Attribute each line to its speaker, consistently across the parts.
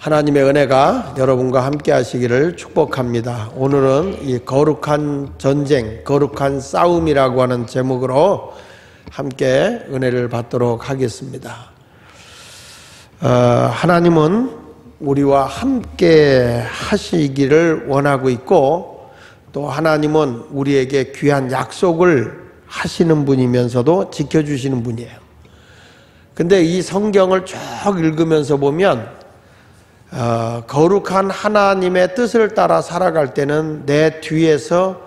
Speaker 1: 하나님의 은혜가 여러분과 함께 하시기를 축복합니다. 오늘은 이 거룩한 전쟁, 거룩한 싸움이라고 하는 제목으로 함께 은혜를 받도록 하겠습니다. 하나님은 우리와 함께 하시기를 원하고 있고, 또 하나님은 우리에게 귀한 약속을 하시는 분이면서도 지켜주시는 분이에요. 근데 이 성경을 쭉 읽으면서 보면 거룩한 하나님의 뜻을 따라 살아갈 때는 내 뒤에서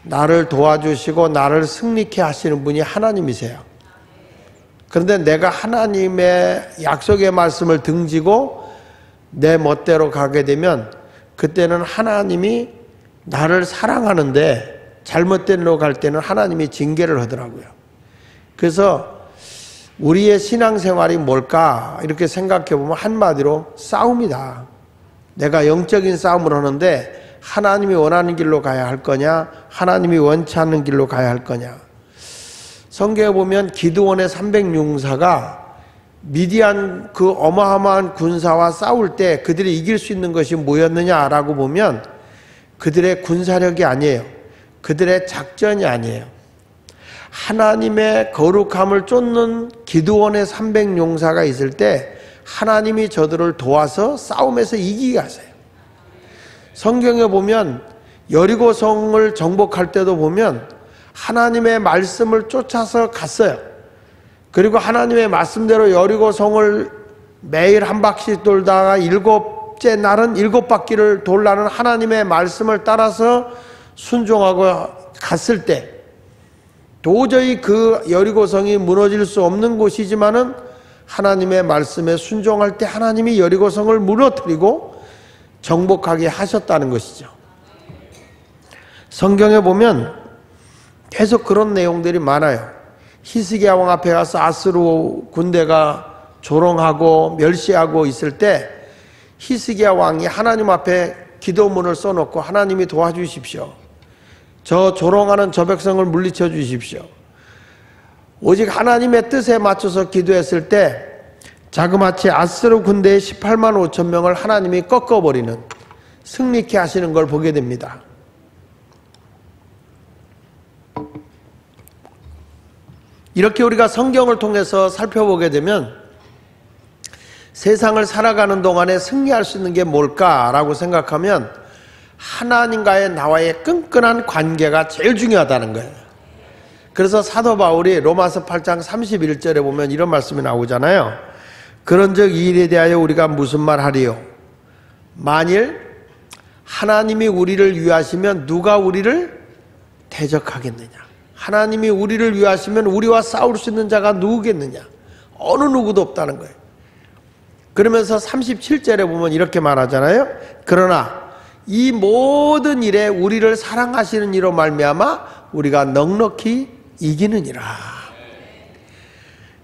Speaker 1: 나를 도와주시고 나를 승리케 하시는 분이 하나님이세요. 그런데 내가 하나님의 약속의 말씀을 등지고 내 멋대로 가게 되면 그때는 하나님이 나를 사랑하는데 잘못된 일로 갈 때는 하나님이 징계를 하더라고요. 그래서 우리의 신앙생활이 뭘까 이렇게 생각해 보면 한마디로 싸움이다. 내가 영적인 싸움을 하는데 하나님이 원하는 길로 가야 할 거냐, 하나님이 원치 않는 길로 가야 할 거냐. 성경에 보면 기드온의 300용사가 미디안 그 어마어마한 군사와 싸울 때 그들이 이길 수 있는 것이 뭐였느냐라고 보면 그들의 군사력이 아니에요. 그들의 작전이 아니에요. 하나님의 거룩함을 쫓는 기드온의 300용사가 있을 때 하나님이 저들을 도와서 싸움에서 이기게 하세요. 성경에 보면 여리고성을 정복할 때도 보면 하나님의 말씀을 쫓아서 갔어요. 그리고 하나님의 말씀대로 여리고성을 매일 한 바퀴 돌다가 일곱째 날은 7바퀴를 돌라는 하나님의 말씀을 따라서 순종하고 갔을 때 도저히 그 여리고성이 무너질 수 없는 곳이지만은 하나님의 말씀에 순종할 때 하나님이 여리고성을 무너뜨리고 정복하게 하셨다는 것이죠. 성경에 보면 계속 그런 내용들이 많아요. 히스기야 왕 앞에 가서 아스루 군대가 조롱하고 멸시하고 있을 때 히스기야 왕이 하나님 앞에 기도문을 써놓고 하나님이 도와주십시오. 저 조롱하는 저 백성을 물리쳐 주십시오. 오직 하나님의 뜻에 맞춰서 기도했을 때 자그마치 아스루 군대의 18만 5천 명을 하나님이 꺾어버리는, 승리케 하시는 걸 보게 됩니다. 이렇게 우리가 성경을 통해서 살펴보게 되면 세상을 살아가는 동안에 승리할 수 있는 게 뭘까라고 생각하면 하나님과의 나와의 끈끈한 관계가 제일 중요하다는 거예요. 그래서 사도 바울이 로마서 8장 31절에 보면 이런 말씀이 나오잖아요. 그런즉 이 일에 대하여 우리가 무슨 말 하리요? 만일 하나님이 우리를 위하시면 누가 우리를 대적하겠느냐? 하나님이 우리를 위하시면 우리와 싸울 수 있는 자가 누구겠느냐? 어느 누구도 없다는 거예요. 그러면서 37절에 보면 이렇게 말하잖아요. 그러나 이 모든 일에 우리를 사랑하시는 이로 말미암아 우리가 넉넉히 이기느니라.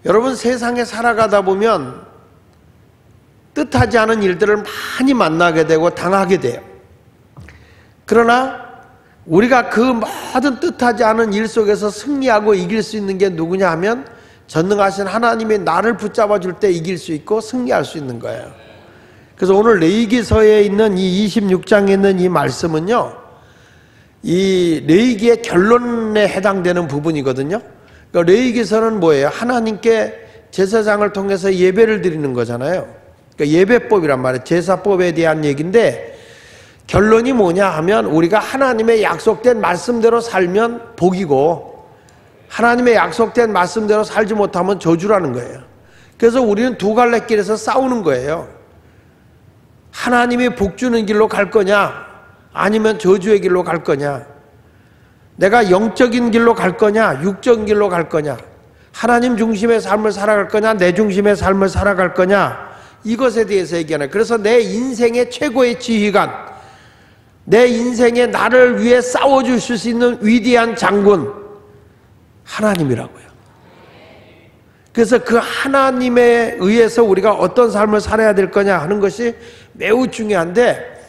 Speaker 1: 여러분, 세상에 살아가다 보면 뜻하지 않은 일들을 많이 만나게 되고 당하게 돼요. 그러나 우리가 그 모든 뜻하지 않은 일 속에서 승리하고 이길 수 있는 게 누구냐 하면 전능하신 하나님이 나를 붙잡아 줄 때 이길 수 있고 승리할 수 있는 거예요. 그래서 오늘 레위기서에 있는 이 26장에 있는 이 말씀은요, 이 레위기의 결론에 해당되는 부분이거든요. 그러니까 레위기서는 뭐예요? 하나님께 제사장을 통해서 예배를 드리는 거잖아요. 그러니까 예배법이란 말이에요. 제사법에 대한 얘기인데 결론이 뭐냐 하면 우리가 하나님의 약속된 말씀대로 살면 복이고 하나님의 약속된 말씀대로 살지 못하면 저주라는 거예요. 그래서 우리는 두 갈래 길에서 싸우는 거예요. 하나님이 복 주는 길로 갈 거냐, 아니면 저주의 길로 갈 거냐, 내가 영적인 길로 갈 거냐, 육적인 길로 갈 거냐, 하나님 중심의 삶을 살아갈 거냐, 내 중심의 삶을 살아갈 거냐, 이것에 대해서 얘기하는. 그래서 내 인생의 최고의 지휘관, 내 인생에 나를 위해 싸워주실 수 있는 위대한 장군 하나님이라고요. 그래서 그 하나님에 의해서 우리가 어떤 삶을 살아야 될 거냐 하는 것이 매우 중요한데,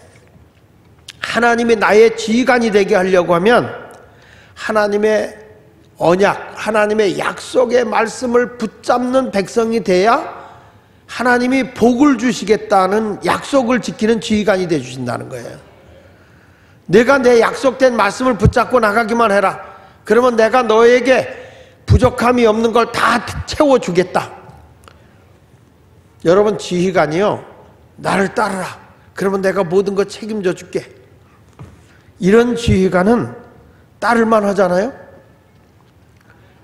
Speaker 1: 하나님이 나의 지휘관이 되게 하려고 하면 하나님의 언약, 하나님의 약속의 말씀을 붙잡는 백성이 돼야 하나님이 복을 주시겠다는 약속을 지키는 지휘관이 되어 주신다는 거예요. 내가 내 약속된 말씀을 붙잡고 나가기만 해라. 그러면 내가 너에게 부족함이 없는 걸 다 채워주겠다. 여러분, 지휘관이요, 나를 따르라. 그러면 내가 모든 거 책임져 줄게. 이런 지휘관은 따를만 하잖아요.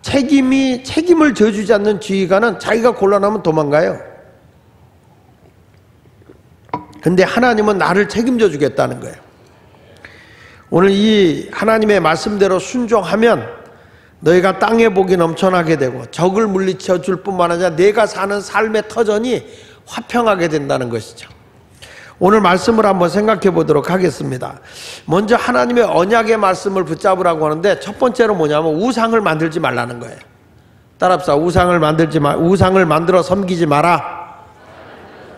Speaker 1: 책임을 져주지 않는 지휘관은 자기가 곤란하면 도망가요. 근데 하나님은 나를 책임져 주겠다는 거예요. 오늘 이 하나님의 말씀대로 순종하면 너희가 땅의 복이 넘쳐나게 되고 적을 물리쳐 줄 뿐만 아니라 내가 사는 삶의 터전이 화평하게 된다는 것이죠. 오늘 말씀을 한번 생각해 보도록 하겠습니다. 먼저 하나님의 언약의 말씀을 붙잡으라고 하는데 첫 번째로 뭐냐면 우상을 만들지 말라는 거예요. 따라합시다. 우상을 만들어 섬기지 마라.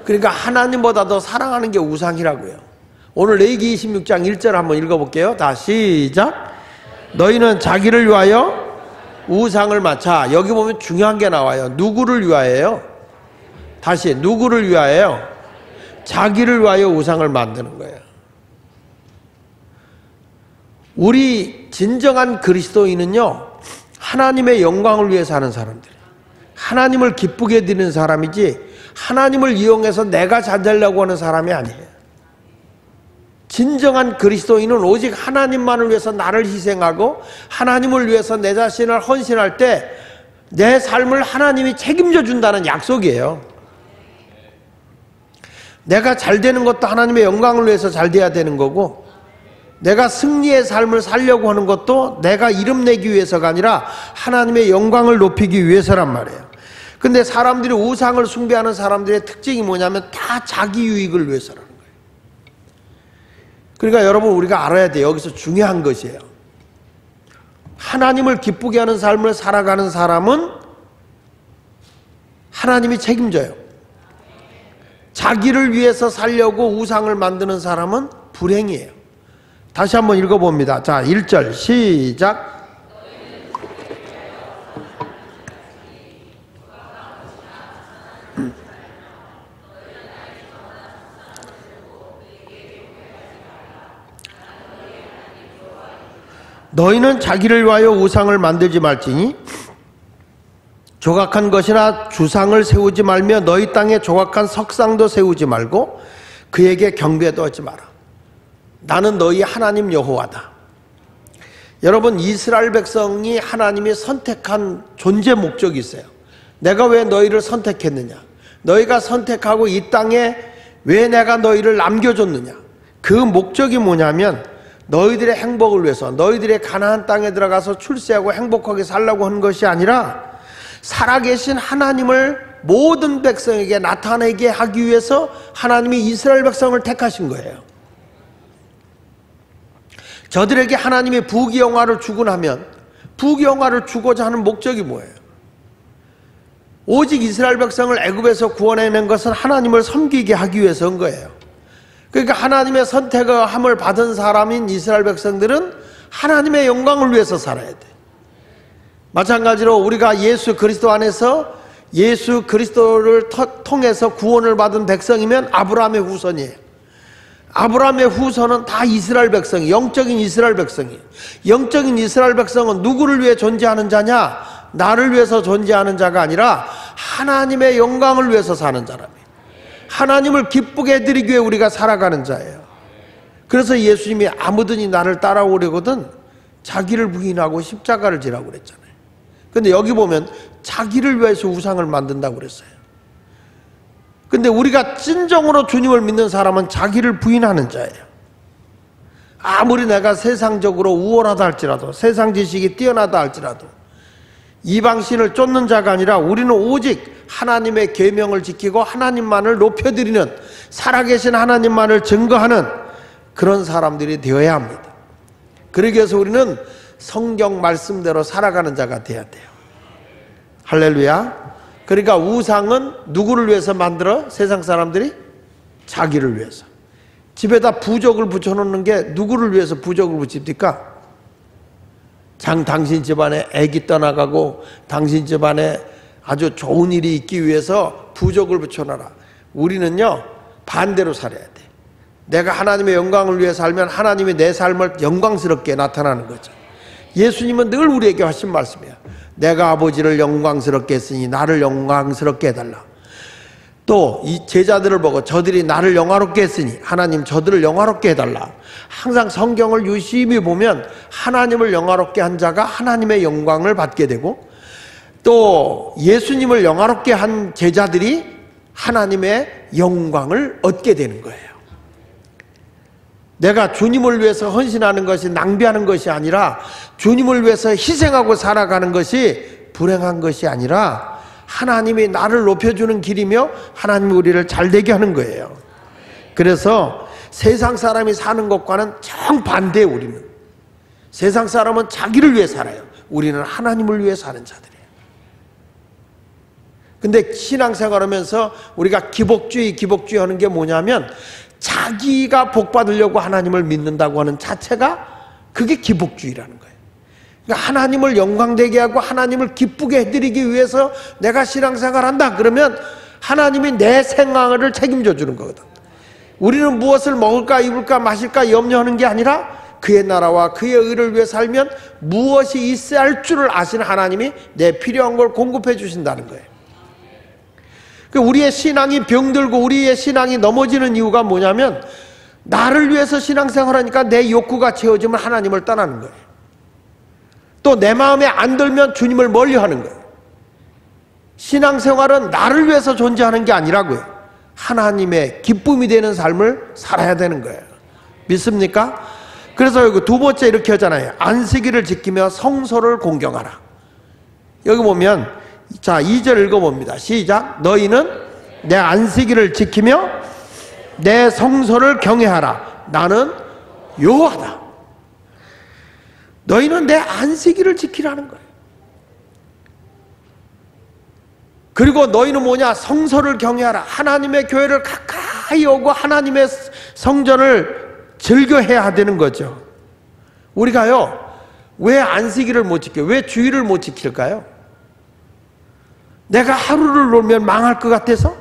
Speaker 1: 그러니까 하나님보다 더 사랑하는 게 우상이라고요. 오늘 레위기 26장 1절 한번 읽어볼게요. 다 시작. 너희는 자기를 위하여 우상을 자, 여기 보면 중요한 게 나와요. 누구를 위하여요? 다시, 누구를 위하여요? 자기를 위하여 우상을 만드는 거예요. 우리 진정한 그리스도인은요, 하나님의 영광을 위해 사는 사람들이에요. 하나님을 기쁘게 드리는 사람이지 하나님을 이용해서 내가 잘 되려고 하는 사람이 아니에요. 진정한 그리스도인은 오직 하나님만을 위해서 나를 희생하고 하나님을 위해서 내 자신을 헌신할 때 내 삶을 하나님이 책임져 준다는 약속이에요. 내가 잘 되는 것도 하나님의 영광을 위해서 잘 돼야 되는 거고, 내가 승리의 삶을 살려고 하는 것도 내가 이름 내기 위해서가 아니라 하나님의 영광을 높이기 위해서란 말이에요. 근데 사람들이 우상을 숭배하는 사람들의 특징이 뭐냐면 다 자기 유익을 위해서라는 거예요. 그러니까 여러분, 우리가 알아야 돼요. 여기서 중요한 것이에요. 하나님을 기쁘게 하는 삶을 살아가는 사람은 하나님이 책임져요. 자기를 위해서 살려고 우상을 만드는 사람은 불행이에요. 다시 한번 읽어봅니다. 자, 1절 시작. 너희는 자기를 위하여 우상을 만들지 말지니 조각한 것이나 주상을 세우지 말며 너희 땅에 조각한 석상도 세우지 말고 그에게 경배도 하지 마라. 나는 너희 하나님 여호와다. 여러분, 이스라엘 백성이 하나님이 선택한 존재 목적이 있어요. 내가 왜 너희를 선택했느냐, 너희가 선택하고 이 땅에 왜 내가 너희를 남겨줬느냐, 그 목적이 뭐냐면 너희들의 행복을 위해서, 너희들의 가나안 땅에 들어가서 출세하고 행복하게 살라고 하는 것이 아니라 살아계신 하나님을 모든 백성에게 나타내게 하기 위해서 하나님이 이스라엘 백성을 택하신 거예요. 저들에게 하나님이 부귀영화를 주고 나면 부귀영화를 주고자 하는 목적이 뭐예요? 오직 이스라엘 백성을 애굽에서 구원해낸 것은 하나님을 섬기게 하기 위해서인 거예요. 그러니까 하나님의 선택함을 받은 사람인 이스라엘 백성들은 하나님의 영광을 위해서 살아야 돼. 마찬가지로 우리가 예수 그리스도 안에서 예수 그리스도를 통해서 구원을 받은 백성이면 아브라함의 후손이에요. 아브라함의 후손은 다 이스라엘 백성이, 영적인 이스라엘 백성이에요. 영적인 이스라엘 백성은 누구를 위해 존재하는 자냐? 나를 위해서 존재하는 자가 아니라 하나님의 영광을 위해서 사는 사람이에요. 하나님을 기쁘게 해드리기 위해 우리가 살아가는 자예요. 그래서 예수님이 아무든지 나를 따라오려거든 자기를 부인하고 십자가를 지라고 그랬잖아요. 근데 여기 보면 자기를 위해서 우상을 만든다고 그랬어요. 근데 우리가 진정으로 주님을 믿는 사람은 자기를 부인하는 자예요. 아무리 내가 세상적으로 우월하다 할지라도, 세상 지식이 뛰어나다 할지라도 이방신을 쫓는 자가 아니라 우리는 오직 하나님의 계명을 지키고 하나님만을 높여드리는, 살아계신 하나님만을 증거하는 그런 사람들이 되어야 합니다. 그러기 위해서 우리는 성경 말씀대로 살아가는 자가 되어야 돼요. 할렐루야. 그러니까 우상은 누구를 위해서 만들어? 세상 사람들이 자기를 위해서. 집에다 부적을 붙여놓는 게 누구를 위해서 부적을 붙입니까? 당신 집안에 애기 떠나가고 당신 집안에 아주 좋은 일이 있기 위해서 부족을 붙여놔라. 우리는요 반대로 살아야 돼. 내가 하나님의 영광을 위해 살면 하나님이 내 삶을 영광스럽게 나타나는 거죠. 예수님은 늘 우리에게 하신 말씀이야. 내가 아버지를 영광스럽게 했으니 나를 영광스럽게 해달라. 또 이 제자들을 보고 저들이 나를 영화롭게 했으니 하나님 저들을 영화롭게 해달라. 항상 성경을 유심히 보면 하나님을 영화롭게 한 자가 하나님의 영광을 받게 되고, 또 예수님을 영화롭게 한 제자들이 하나님의 영광을 얻게 되는 거예요. 내가 주님을 위해서 헌신하는 것이 낭비하는 것이 아니라, 주님을 위해서 희생하고 살아가는 것이 불행한 것이 아니라 하나님이 나를 높여주는 길이며 하나님이 우리를 잘되게 하는 거예요. 그래서 세상 사람이 사는 것과는 정반대에 우리는, 세상 사람은 자기를 위해 살아요. 우리는 하나님을 위해 사는 자들이에요. 근데 신앙생활하면서 우리가 기복주의 하는 게 뭐냐면, 자기가 복 받으려고 하나님을 믿는다고 하는 자체가 그게 기복주의라는 거예요. 그러니까 하나님을 영광되게 하고 하나님을 기쁘게 해드리기 위해서 내가 신앙생활 한다 그러면 하나님이 내 생활을 책임져 주는 거거든. 우리는 무엇을 먹을까 입을까 마실까 염려하는 게 아니라 그의 나라와 그의 의를 위해 살면 무엇이 있어야 할 줄을 아시는 하나님이 내 필요한 걸 공급해 주신다는 거예요. 우리의 신앙이 병들고 우리의 신앙이 넘어지는 이유가 뭐냐면, 나를 위해서 신앙생활하니까 내 욕구가 채워지면 하나님을 떠나는 거예요. 또 내 마음에 안 들면 주님을 멀리하는 거예요. 신앙생활은 나를 위해서 존재하는 게 아니라고요. 하나님의 기쁨이 되는 삶을 살아야 되는 거예요. 믿습니까? 그래서 여기 두 번째 이렇게 하잖아요. 안식일을 지키며 성소를 공경하라. 여기 보면 자 2절 읽어봅니다. 시작. 너희는 내 안식일을 지키며 내 성소를 경외하라. 나는 여호와다. 너희는 내 안식일을 지키라는 거예요. 그리고 너희는 뭐냐? 성소를 경외하라. 하나님의 교회를 가까이 오고 하나님의 성전을 즐겨해야 되는 거죠. 우리가요, 왜 안식일을 못 지켜요? 왜 주일을 못 지킬까요? 내가 하루를 놀면 망할 것 같아서?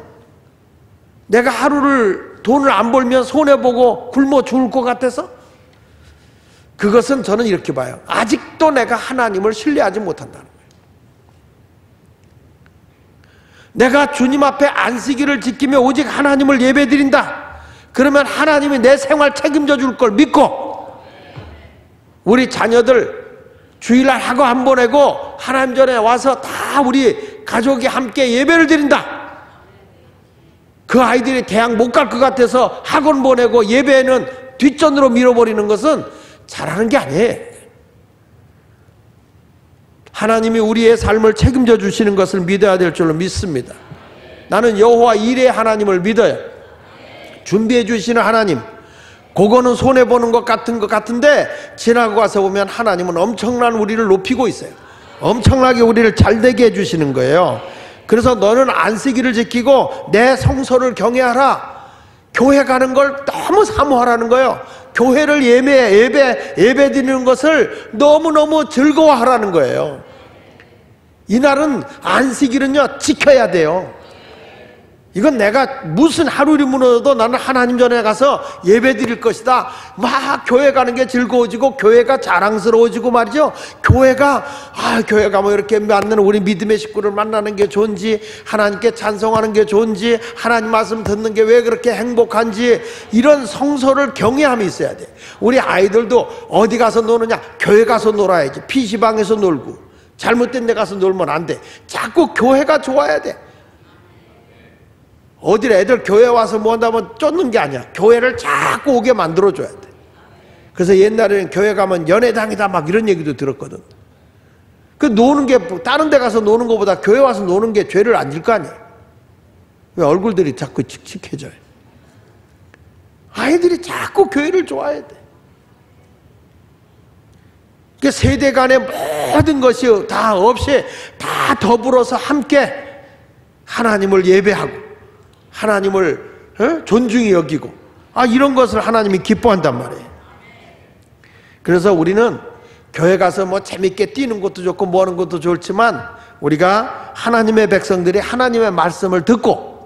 Speaker 1: 내가 하루를 돈을 안 벌면 손해보고 굶어 죽을 것 같아서? 그것은 저는 이렇게 봐요. 아직도 내가 하나님을 신뢰하지 못한다는 거예요. 내가 주님 앞에 안식일을 지키며 오직 하나님을 예배드린다. 그러면 하나님이 내 생활 책임져 줄 걸 믿고, 우리 자녀들 주일날 학원 안 보내고 하나님 전에 와서 다 우리 가족이 함께 예배를 드린다. 그 아이들이 대학 못 갈 것 같아서 학원 보내고 예배는 뒷전으로 밀어버리는 것은 잘하는 게 아니에요. 하나님이 우리의 삶을 책임져 주시는 것을 믿어야 될 줄로 믿습니다. 나는 여호와 이레 하나님을 믿어요. 준비해 주시는 하나님, 그거는 손해보는 것 같은데 지나고 가서 보면 하나님은 엄청난 우리를 높이고 있어요. 엄청나게 우리를 잘되게 해주시는 거예요. 그래서 너는 안식일을 지키고 내 성소를 경외하라. 교회 가는 걸 너무 사모하라는 거예요. 교회를 예배 드리는 것을 너무너무 즐거워하라는 거예요. 이날은 안식일은요 지켜야 돼요. 이건 내가 무슨 하루를 무너져도 나는 하나님 전에 가서 예배 드릴 것이다. 막 교회 가는 게 즐거워지고 교회가 자랑스러워지고 말이죠. 교회가 뭐 이렇게 만나는 우리 믿음의 식구를 만나는 게 좋은지, 하나님께 찬송하는 게 좋은지, 하나님 말씀 듣는 게 왜 그렇게 행복한지, 이런 성소를 경외함이 있어야 돼. 우리 아이들도 어디 가서 노느냐? 교회 가서 놀아야지. PC방에서 놀고 잘못된 데 가서 놀면 안 돼. 자꾸 교회가 좋아야 돼. 어디 애들 교회 와서 뭐 한다면 쫓는 게 아니야. 교회를 자꾸 오게 만들어줘야 돼. 그래서 옛날에는 교회 가면 연회당이다 막 이런 얘기도 들었거든. 그 노는 게 다른 데 가서 노는 것보다 교회 와서 노는 게 죄를 안 질 거 아니야. 왜 얼굴들이 자꾸 칙칙해져요? 아이들이 자꾸 교회를 좋아해야 돼. 그 세대 간의 모든 것이 다 없이 다 더불어서 함께 하나님을 예배하고 하나님을 존중히 여기고 이런 것을 하나님이 기뻐한단 말이에요. 그래서 우리는 교회 가서 뭐 재밌게 뛰는 것도 좋고 뭐 하는 것도 좋지만, 우리가 하나님의 백성들이 하나님의 말씀을 듣고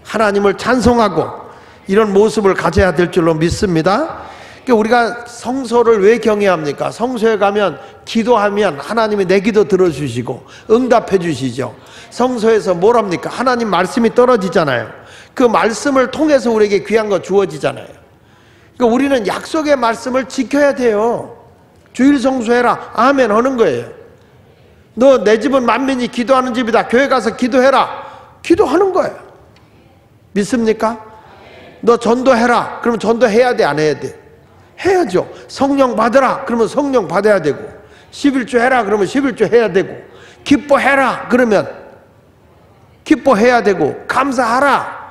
Speaker 1: 하나님을 찬송하고 이런 모습을 가져야 될 줄로 믿습니다. 그러니까 우리가 성소를 왜 경외합니까? 성소에 가면 기도하면 하나님이 내 기도 들어주시고 응답해 주시죠. 성소에서 뭘 합니까? 하나님 말씀이 떨어지잖아요. 그 말씀을 통해서 우리에게 귀한 거 주어지잖아요. 그러니까 우리는 약속의 말씀을 지켜야 돼요. 주일 성수해라, 아멘 하는 거예요. 너 내 집은 만민이 기도하는 집이다, 교회 가서 기도해라, 기도하는 거예요. 믿습니까? 너 전도해라, 그러면 전도해야 돼, 안 해야 돼? 해야죠. 성령 받으라, 그러면 성령 받아야 되고, 11조 해라, 그러면 11조 해야 되고, 기뻐해라, 그러면 기뻐해야 되고, 감사하라.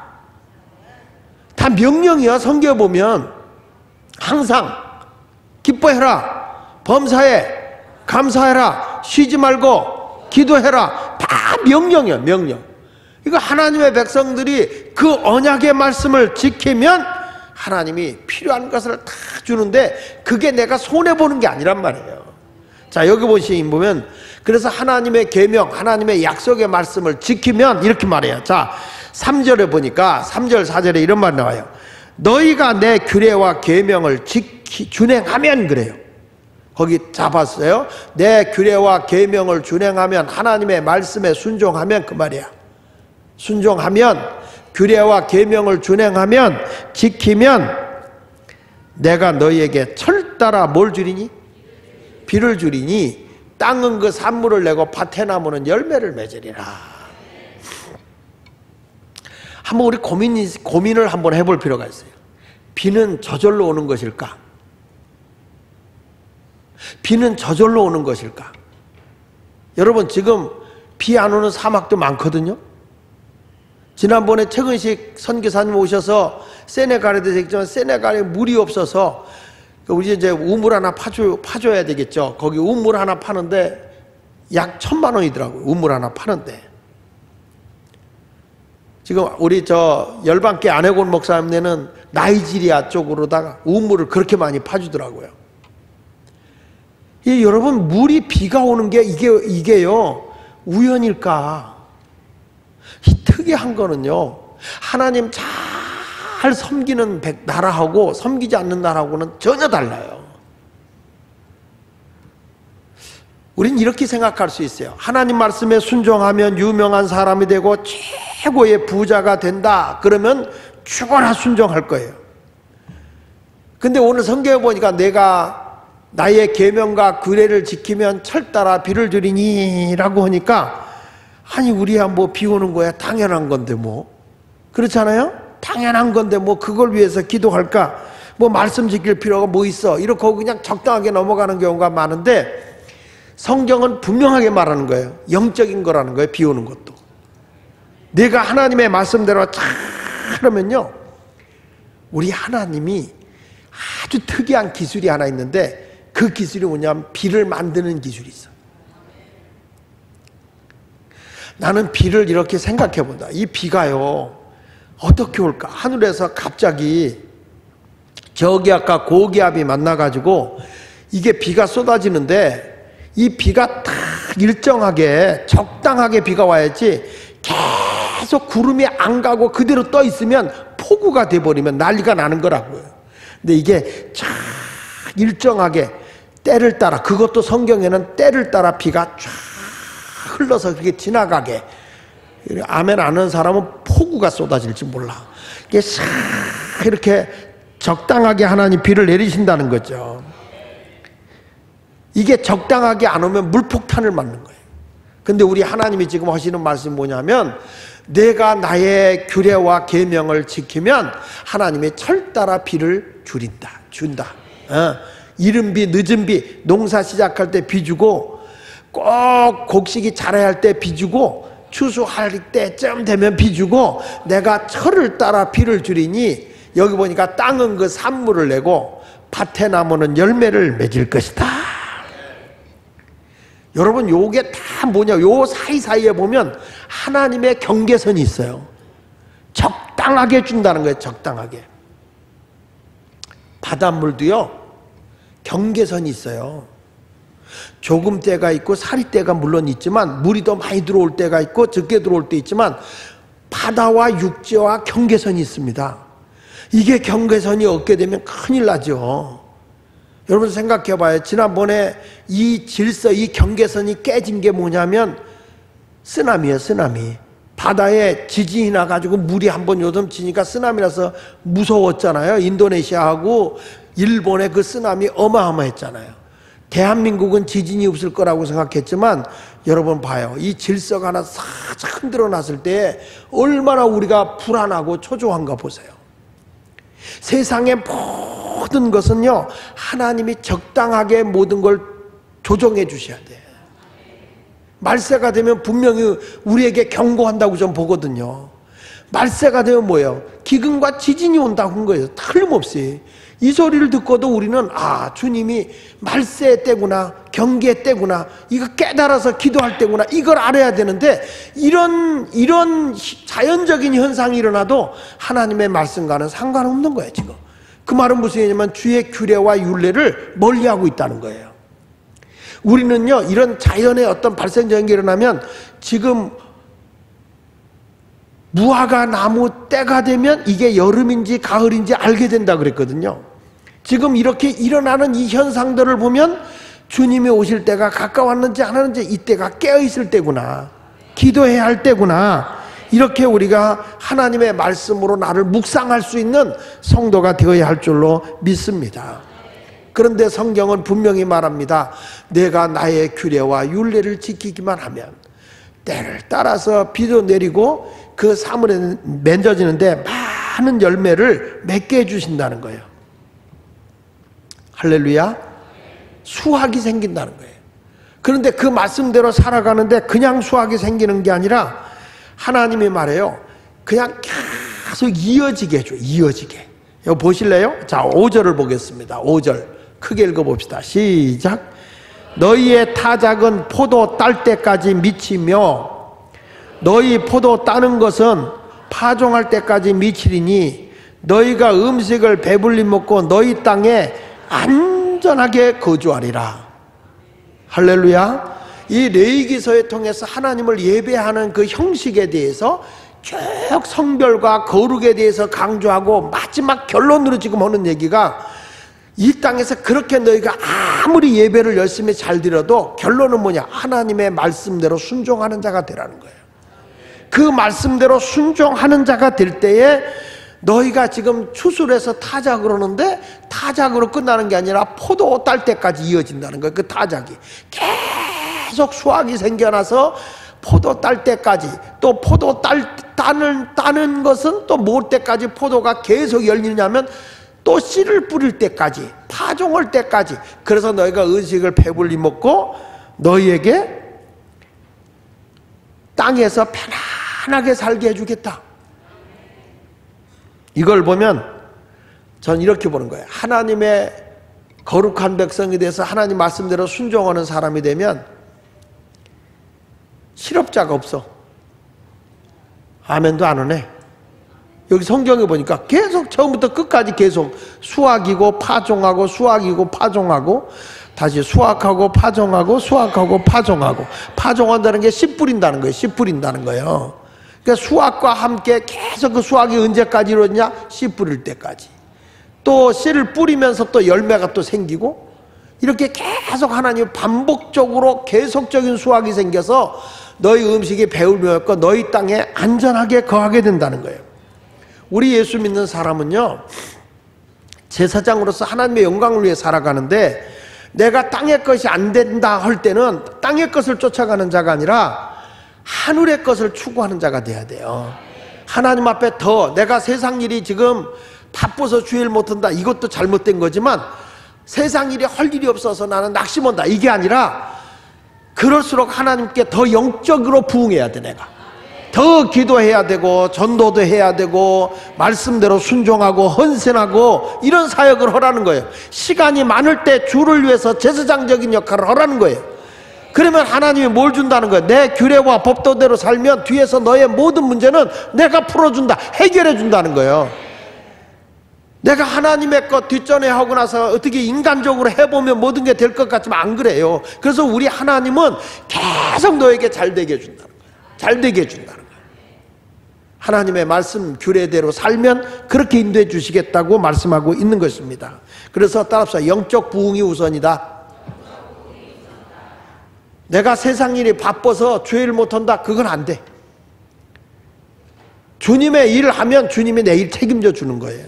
Speaker 1: 다 명령이야. 성경에 보면 항상 기뻐해라, 범사해, 감사해라, 쉬지 말고 기도해라. 다 명령이야, 명령. 이거 하나님의 백성들이 그 언약의 말씀을 지키면 하나님이 필요한 것을 다 주는데, 그게 내가 손해보는 게 아니란 말이에요. 자, 여기 보시면 그래서 하나님의 계명, 하나님의 약속의 말씀을 지키면 이렇게 말해요. 자, 3절에 보니까 3절 4절에 이런 말 나와요. 너희가 내 규례와 계명을 준행하면, 그래요. 거기 잡았어요. 내 규례와 계명을 준행하면, 하나님의 말씀에 순종하면, 그 말이야. 순종하면, 규례와 계명을 준행하면, 지키면 내가 너희에게 철따라 뭘 주리니? 비를 주리니 땅은 그 산물을 내고 밭에 나무는 열매를 맺으리라. 한번 우리 고민을 한번 해볼 필요가 있어요. 비는 저절로 오는 것일까? 비는 저절로 오는 것일까? 여러분, 지금 비 안 오는 사막도 많거든요. 지난번에 최근식 선교사님 오셔서 세네갈에도 했지만, 세네갈에 물이 없어서 우리 이제 우물 하나 파줘야 되겠죠. 거기 우물 하나 파는데 약 1,000만 원이더라고요. 우물 하나 파는데. 지금 우리 저 열방계 안해곤 목사님네는 나이지리아 쪽으로다가 우물을 그렇게 많이 파주더라고요. 여러분, 물이 비가 오는 게 이게요, 우연일까? 이 특이한 거는요, 하나님 잘 섬기는 나라하고 섬기지 않는 나라하고는 전혀 달라요. 우린 이렇게 생각할 수 있어요. 하나님 말씀에 순종하면 유명한 사람이 되고 최고의 부자가 된다. 그러면 죽어라 순종할 거예요. 근데 오늘 성경에 보니까 내가 나의 계명과 규례를 지키면 철따라 비를 주리니 라고 하니까, 아니 우리야 뭐 비 오는 거야 당연한 건데 뭐, 그렇잖아요? 당연한 건데 뭐 그걸 위해서 기도할까? 뭐 말씀 지킬 필요가 뭐 있어? 이렇게 그냥 적당하게 넘어가는 경우가 많은데, 성경은 분명하게 말하는 거예요. 영적인 거라는 거예요. 비 오는 것도 내가 하나님의 말씀대로 잘 하면요, 우리 하나님이 아주 특이한 기술이 하나 있는데, 그 기술이 뭐냐면 비를 만드는 기술이 있어. 나는 비를 이렇게 생각해 본다. 이 비가요 어떻게 올까? 하늘에서 갑자기 저기 아까 고기압이 만나가지고 이게 비가 쏟아지는데, 이 비가 딱 일정하게 적당하게 비가 와야지, 계속 구름이 안 가고 그대로 떠 있으면 폭우가 돼버리면 난리가 나는 거라고요. 근데 이게 쫙 일정하게 때를 따라, 그것도 성경에는 때를 따라 비가 쫙 흘러서 그렇게 지나가게, 아멘 안 하는 사람은 폭우가 쏟아질지 몰라. 이게 싹 이렇게 적당하게 하나님 비를 내리신다는 거죠. 이게 적당하게 안 오면 물폭탄을 맞는 거예요. 근데 우리 하나님이 지금 하시는 말씀이 뭐냐면, 내가 나의 규례와 계명을 지키면 하나님이 철따라 비를 준다. 이른 비, 늦은 비, 농사 시작할 때 비 주고, 꼭 곡식이 자라야 할 때 비 주고, 추수할 때쯤 되면 비 주고, 내가 철을 따라 비를 주리니, 여기 보니까 땅은 그 산물을 내고 밭에 나무는 열매를 맺을 것이다. 여러분, 요게 다 뭐냐, 요 사이사이에 보면 하나님의 경계선이 있어요. 적당하게 준다는 거예요. 적당하게. 바닷물도요 경계선이 있어요. 조금 때가 있고 사리 때가 물론 있지만, 물이 더 많이 들어올 때가 있고 적게 들어올 때 있지만, 바다와 육지와 경계선이 있습니다. 이게 경계선이 없게 되면 큰일 나죠. 여러분 생각해 봐요. 지난번에 이 질서, 이 경계선이 깨진 게 뭐냐면 쓰나미예요. 쓰나미. 바다에 지진이 나가지고 물이 한번 요동치니까 쓰나미라서 무서웠잖아요. 인도네시아하고 일본의 그 쓰나미 어마어마했잖아요. 대한민국은 지진이 없을 거라고 생각했지만 여러분 봐요. 이 질서가 하나 살짝 흔들어 놨을 때 얼마나 우리가 불안하고 초조한가 보세요. 세상의 모든 것은요, 하나님이 적당하게 모든 걸 조정해 주셔야 돼요. 말세가 되면 분명히 우리에게 경고한다고 좀 보거든요. 말세가 되면 뭐예요? 기근과 지진이 온다고 한 거예요. 틀림없이. 이 소리를 듣고도 우리는 아, 주님이 말세의 때구나, 경계의 때구나, 이거 깨달아서 기도할 때구나, 이걸 알아야 되는데 이런 자연적인 현상이 일어나도 하나님의 말씀과는 상관없는 거예요. 지금 그 말은 무슨 얘기냐면 주의 규례와 율례를 멀리하고 있다는 거예요. 우리는요, 이런 자연의 어떤 발생적인 게 일어나면 지금 무화과 나무 때가 되면 이게 여름인지 가을인지 알게 된다 그랬거든요. 지금 이렇게 일어나는 이 현상들을 보면 주님이 오실 때가 가까웠는지 안 왔는지 이때가 깨어있을 때구나, 기도해야 할 때구나, 이렇게 우리가 하나님의 말씀으로 나를 묵상할 수 있는 성도가 되어야 할 줄로 믿습니다. 그런데 성경은 분명히 말합니다. 내가 나의 규례와 율례를 지키기만 하면 때를 따라서 비도 내리고 그 사물에 맺어지는데 많은 열매를 맺게 해주신다는 거예요. 할렐루야. 수확이 생긴다는 거예요. 그런데 그 말씀대로 살아가는데 그냥 수확이 생기는 게 아니라 하나님이 말해요. 그냥 계속 이어지게 해줘. 이어지게. 이거 보실래요? 자, 5절을 보겠습니다. 5절 크게 읽어봅시다. 시작. 너희의 타작은 포도 딸 때까지 미치며 너희 포도 따는 것은 파종할 때까지 미치리니 너희가 음식을 배불리 먹고 너희 땅에 안전하게 거주하리라. 할렐루야. 이 레위기서에 통해서 하나님을 예배하는 그 형식에 대해서 쭉 성별과 거룩에 대해서 강조하고 마지막 결론으로 지금 하는 얘기가 이 땅에서 그렇게 너희가 아무리 예배를 열심히 잘 드려도 결론은 뭐냐? 하나님의 말씀대로 순종하는 자가 되라는 거예요. 그 말씀대로 순종하는 자가 될 때에 너희가 지금 추수해서 타작을 하는데 타작으로 끝나는 게 아니라 포도 딸 때까지 이어진다는 거예요. 그 타작이 계속 수확이 생겨나서 포도 딸 때까지, 또 포도 따는 것은 또 뭘 때까지 포도가 계속 열리냐면 또 씨를 뿌릴 때까지, 파종할 때까지. 그래서 너희가 음식을 배불리 먹고 너희에게 땅에서 편안하게 살게 해주겠다. 이걸 보면 전 이렇게 보는 거예요. 하나님의 거룩한 백성이 돼서 하나님 말씀대로 순종하는 사람이 되면 실업자가 없어. 아멘도 안 하네. 여기 성경에 보니까 계속 처음부터 끝까지 계속 수확이고 파종하고 수확이고 파종하고 다시 수확하고 파종하고 수확하고 파종하고, 파종한다는 게 씨 뿌린다는 거예요. 씨 뿌린다는 거예요. 그러니까 수확과 함께 계속 그 수확이 언제까지 이루어지냐? 씨 뿌릴 때까지. 또 씨를 뿌리면서 또 열매가 또 생기고, 이렇게 계속 하나님 반복적으로 계속적인 수확이 생겨서 너희 음식이 배울매였고 너희 땅에 안전하게 거하게 된다는 거예요. 우리 예수 믿는 사람은요, 제사장으로서 하나님의 영광을 위해 살아가는데 내가 땅의 것이 안 된다 할 때는 땅의 것을 쫓아가는 자가 아니라 하늘의 것을 추구하는 자가 돼야 돼요. 하나님 앞에 더 내가 세상 일이 지금 바빠서 주일 못한다, 이것도 잘못된 거지만 세상 일이 할 일이 없어서 나는 낙심한다, 이게 아니라 그럴수록 하나님께 더 영적으로 부응해야 돼. 내가 더 기도해야 되고 전도도 해야 되고 말씀대로 순종하고 헌신하고 이런 사역을 하라는 거예요. 시간이 많을 때 주를 위해서 제사장적인 역할을 하라는 거예요. 그러면 하나님이 뭘 준다는 거예요? 내 규례와 법도대로 살면 뒤에서 너의 모든 문제는 내가 풀어준다, 해결해 준다는 거예요. 내가 하나님의 것 뒷전에 하고 나서 어떻게 인간적으로 해보면 모든 게 될 것 같지만 안 그래요. 그래서 우리 하나님은 계속 너에게 잘 되게 해준다는 거예요. 잘 되게 해준다는 거예요. 하나님의 말씀 규례대로 살면 그렇게 인도해 주시겠다고 말씀하고 있는 것입니다. 그래서 따라서 영적 부흥이 우선이다. 내가 세상 일이 바빠서 주일 못한다, 그건 안 돼. 주님의 일을 하면 주님이 내 일 책임져 주는 거예요.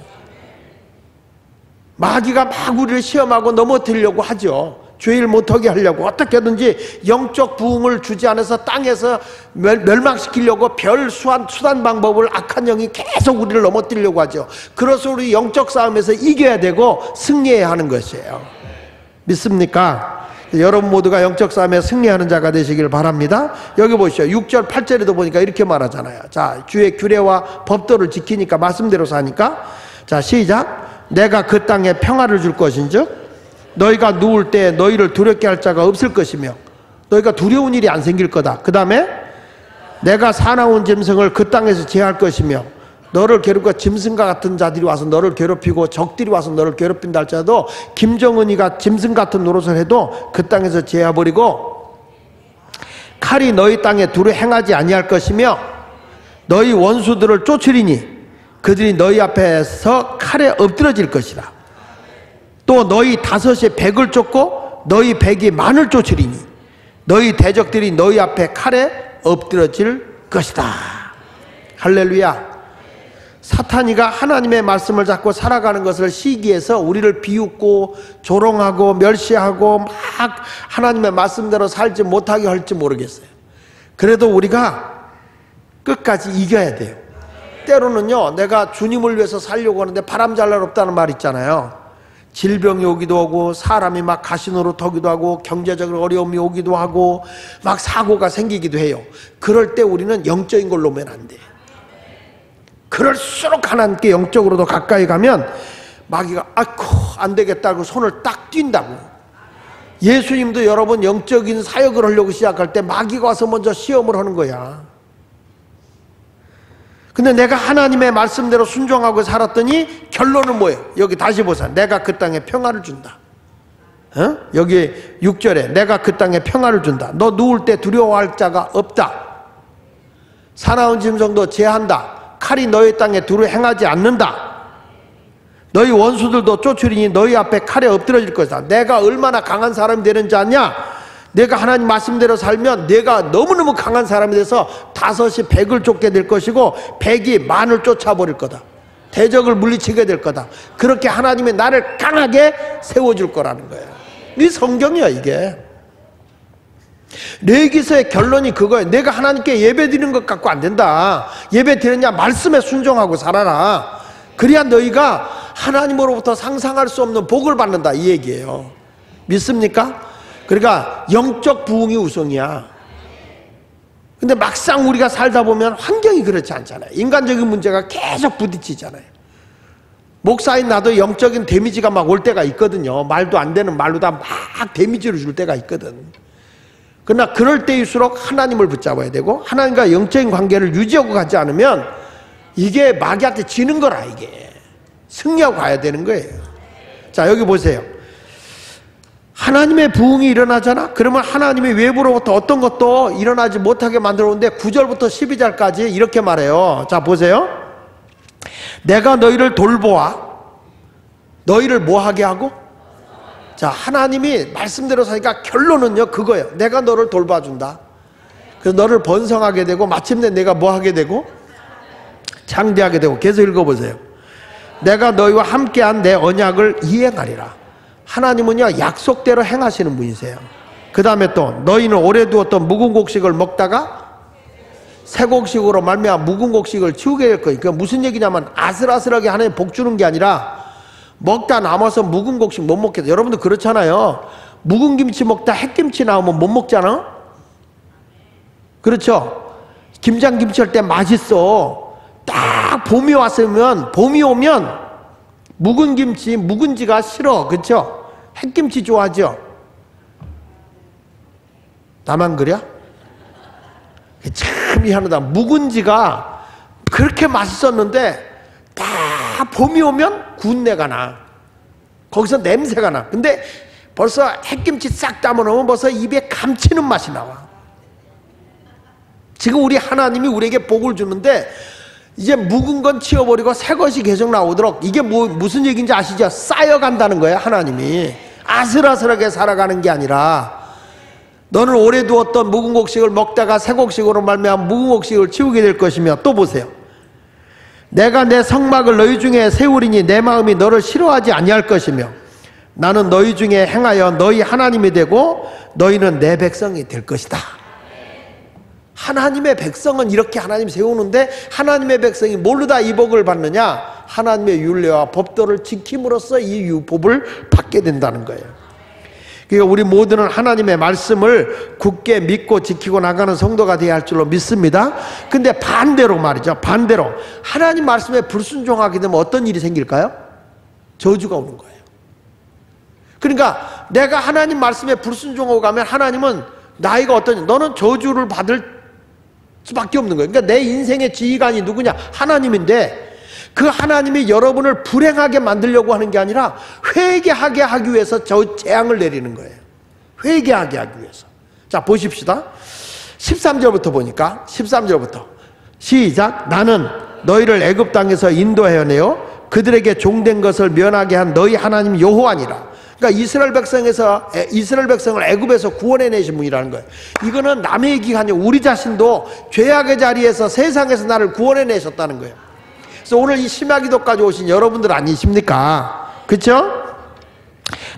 Speaker 1: 마귀가 막 우리를 시험하고 넘어뜨리려고 하죠. 주일 못하게 하려고 어떻게든지 영적 부흥을 주지 않아서 땅에서 멸망시키려고 별 수단 방법을 악한 영이 계속 우리를 넘어뜨리려고 하죠. 그래서 우리 영적 싸움에서 이겨야 되고 승리해야 하는 것이에요. 믿습니까? 여러분 모두가 영적 싸움에 승리하는 자가 되시길 바랍니다. 여기 보시죠. 6절 8절에도 보니까 이렇게 말하잖아요. 자, 주의 규례와 법도를 지키니까 말씀대로 사니까, 자 시작. 내가 그 땅에 평화를 줄 것인즉 너희가 누울 때 너희를 두렵게 할 자가 없을 것이며 너희가 두려운 일이 안 생길 거다. 그 다음에 내가 사나운 짐승을 그 땅에서 제할 것이며 너를 괴롭고 짐승과 같은 자들이 와서 너를 괴롭히고 적들이 와서 너를 괴롭힌다 할지라도 김정은이가 짐승 같은 노릇을 해도 그 땅에서 제해버리고 칼이 너희 땅에 두루 행하지 아니할 것이며 너희 원수들을 쫓으리니 그들이 너희 앞에서 칼에 엎드러질 것이라. 또 너희 다섯이 백을 쫓고 너희 백이 만을 쫓으리니 너희 대적들이 너희 앞에 칼에 엎드러질 것이다. 할렐루야. 사탄이가 하나님의 말씀을 잡고 살아가는 것을 시기해서 우리를 비웃고 조롱하고 멸시하고 막 하나님의 말씀대로 살지 못하게 할지 모르겠어요. 그래도 우리가 끝까지 이겨야 돼요. 때로는요, 내가 주님을 위해서 살려고 하는데 바람잘 날 없다는 말 있잖아요. 질병이 오기도 하고 사람이 막 가시노릇하기도 하고 경제적으로 어려움이 오기도 하고 막 사고가 생기기도 해요. 그럴 때 우리는 영적인 걸 놓으면 안 돼. 그럴수록 하나님께 영적으로도 가까이 가면 마귀가 아이고 안 되겠다고 손을 딱 뛴다고. 예수님도 여러분 영적인 사역을 하려고 시작할 때 마귀가 와서 먼저 시험을 하는 거야. 근데 내가 하나님의 말씀대로 순종하고 살았더니 결론은 뭐예요? 여기 다시 보세요. 내가 그 땅에 평화를 준다. 여기 6절에 내가 그 땅에 평화를 준다. 너 누울 때 두려워할 자가 없다. 사나운 짐승도 제한다. 칼이 너희 땅에 두루 행하지 않는다. 너희 원수들도 쫓으리니 너희 앞에 칼에 엎드러질 것이다. 내가 얼마나 강한 사람이 되는지 아냐? 내가 하나님 말씀대로 살면 내가 너무너무 강한 사람이 돼서 다섯이 백을 쫓게 될 것이고 백이 만을 쫓아버릴 거다. 대적을 물리치게 될 거다. 그렇게 하나님이 나를 강하게 세워줄 거라는 거예요. 이 성경이야 이게. 레위기서의 결론이 그거예요. 내가 하나님께 예배 드리는 것 갖고 안 된다. 예배 드렸냐? 말씀에 순종하고 살아라. 그래야 너희가 하나님으로부터 상상할 수 없는 복을 받는다 이 얘기예요. 믿습니까? 그러니까 영적 부흥이 우선이야. 근데 막상 우리가 살다 보면 환경이 그렇지 않잖아요. 인간적인 문제가 계속 부딪히잖아요. 목사인 나도 영적인 데미지가 막 올 때가 있거든요. 말도 안 되는 말로 다 막 데미지를 줄 때가 있거든. 그러나 그럴 때일수록 하나님을 붙잡아야 되고 하나님과 영적인 관계를 유지하고 가지 않으면 이게 마귀한테 지는 거라. 이게 승리하고 가야 되는 거예요. 자 여기 보세요. 하나님의 부흥이 일어나잖아? 그러면 하나님이 외부로부터 어떤 것도 일어나지 못하게 만들어오는데 9절부터 12절까지 이렇게 말해요. 자 보세요. 내가 너희를 돌보아 너희를 뭐하게 하고? 자 하나님이 말씀대로 사니까 결론은요 그거예요. 내가 너를 돌봐준다. 그래서 너를 번성하게 되고 마침내 내가 뭐하게 되고? 장대하게 되고. 계속 읽어보세요. 내가 너희와 함께한 내 언약을 이행하리라. 하나님은요 약속대로 행하시는 분이세요. 그 다음에 또 너희는 오래 두었던 묵은 곡식을 먹다가 새 곡식으로 말미암아 묵은 곡식을 치우게 될 거예요. 그러니까 무슨 얘기냐면 아슬아슬하게 하나님 복 주는 게 아니라 먹다 남아서 묵은 곡식 못 먹겠다. 여러분도 그렇잖아요. 묵은 김치 먹다 햇김치 나오면 못 먹잖아. 그렇죠? 김장김치 할 때 맛있어. 딱 봄이 왔으면 봄이 오면 묵은 김치, 묵은지가 싫어. 그렇죠? 햇김치 좋아하죠? 나만 그래? 참 희한하다. 묵은지가 그렇게 맛있었는데 다 봄이 오면 군내가 나. 거기서 냄새가 나. 근데 벌써 햇김치 싹 담아놓으면 벌써 입에 감치는 맛이 나와. 지금 우리 하나님이 우리에게 복을 주는데 이제 묵은 건 치워버리고 새 것이 계속 나오도록, 이게 무슨 얘기인지 아시죠? 쌓여간다는 거예요. 하나님이 아슬아슬하게 살아가는 게 아니라, 너는 오래 두었던 묵은 곡식을 먹다가 새 곡식으로 말미암아 묵은 곡식을 치우게 될 것이며, 또 보세요. 내가 내 성막을 너희 중에 세우리니 내 마음이 너를 싫어하지 아니할 것이며 나는 너희 중에 행하여 너희 하나님이 되고 너희는 내 백성이 될 것이다. 하나님의 백성은 이렇게 하나님 세우는데, 하나님의 백성이 뭘로 다 이 복을 받느냐? 하나님의 율례와 법도를 지킴으로써 이 법을 받게 된다는 거예요. 그러니까 우리 모두는 하나님의 말씀을 굳게 믿고 지키고 나가는 성도가 되어야 할 줄로 믿습니다. 근데 반대로 말이죠. 반대로 하나님 말씀에 불순종하게 되면 어떤 일이 생길까요? 저주가 오는 거예요. 그러니까 내가 하나님 말씀에 불순종하고 가면 하나님은 나이가 어떠냐? 너는 저주를 받을 수밖에 없는 거예요. 그러니까 내 인생의 지휘관이 누구냐? 하나님인데, 그 하나님이 여러분을 불행하게 만들려고 하는 게 아니라 회개하게 하기 위해서 저 재앙을 내리는 거예요. 회개하게 하기 위해서. 자, 보십시다. 13절부터 보니까, 13절부터 시작. 나는 너희를 애굽 땅에서 인도하여내어 그들에게 종된 것을 면하게 한 너희 하나님 여호와니라. 그러니까 이스라엘 백성을 애굽에서 구원해내신 분이라는 거예요. 이거는 남의 얘기가 아니고 우리 자신도 죄악의 자리에서 세상에서 나를 구원해내셨다는 거예요. 그래서 오늘 이 심야기도까지 오신 여러분들 아니십니까? 그렇죠?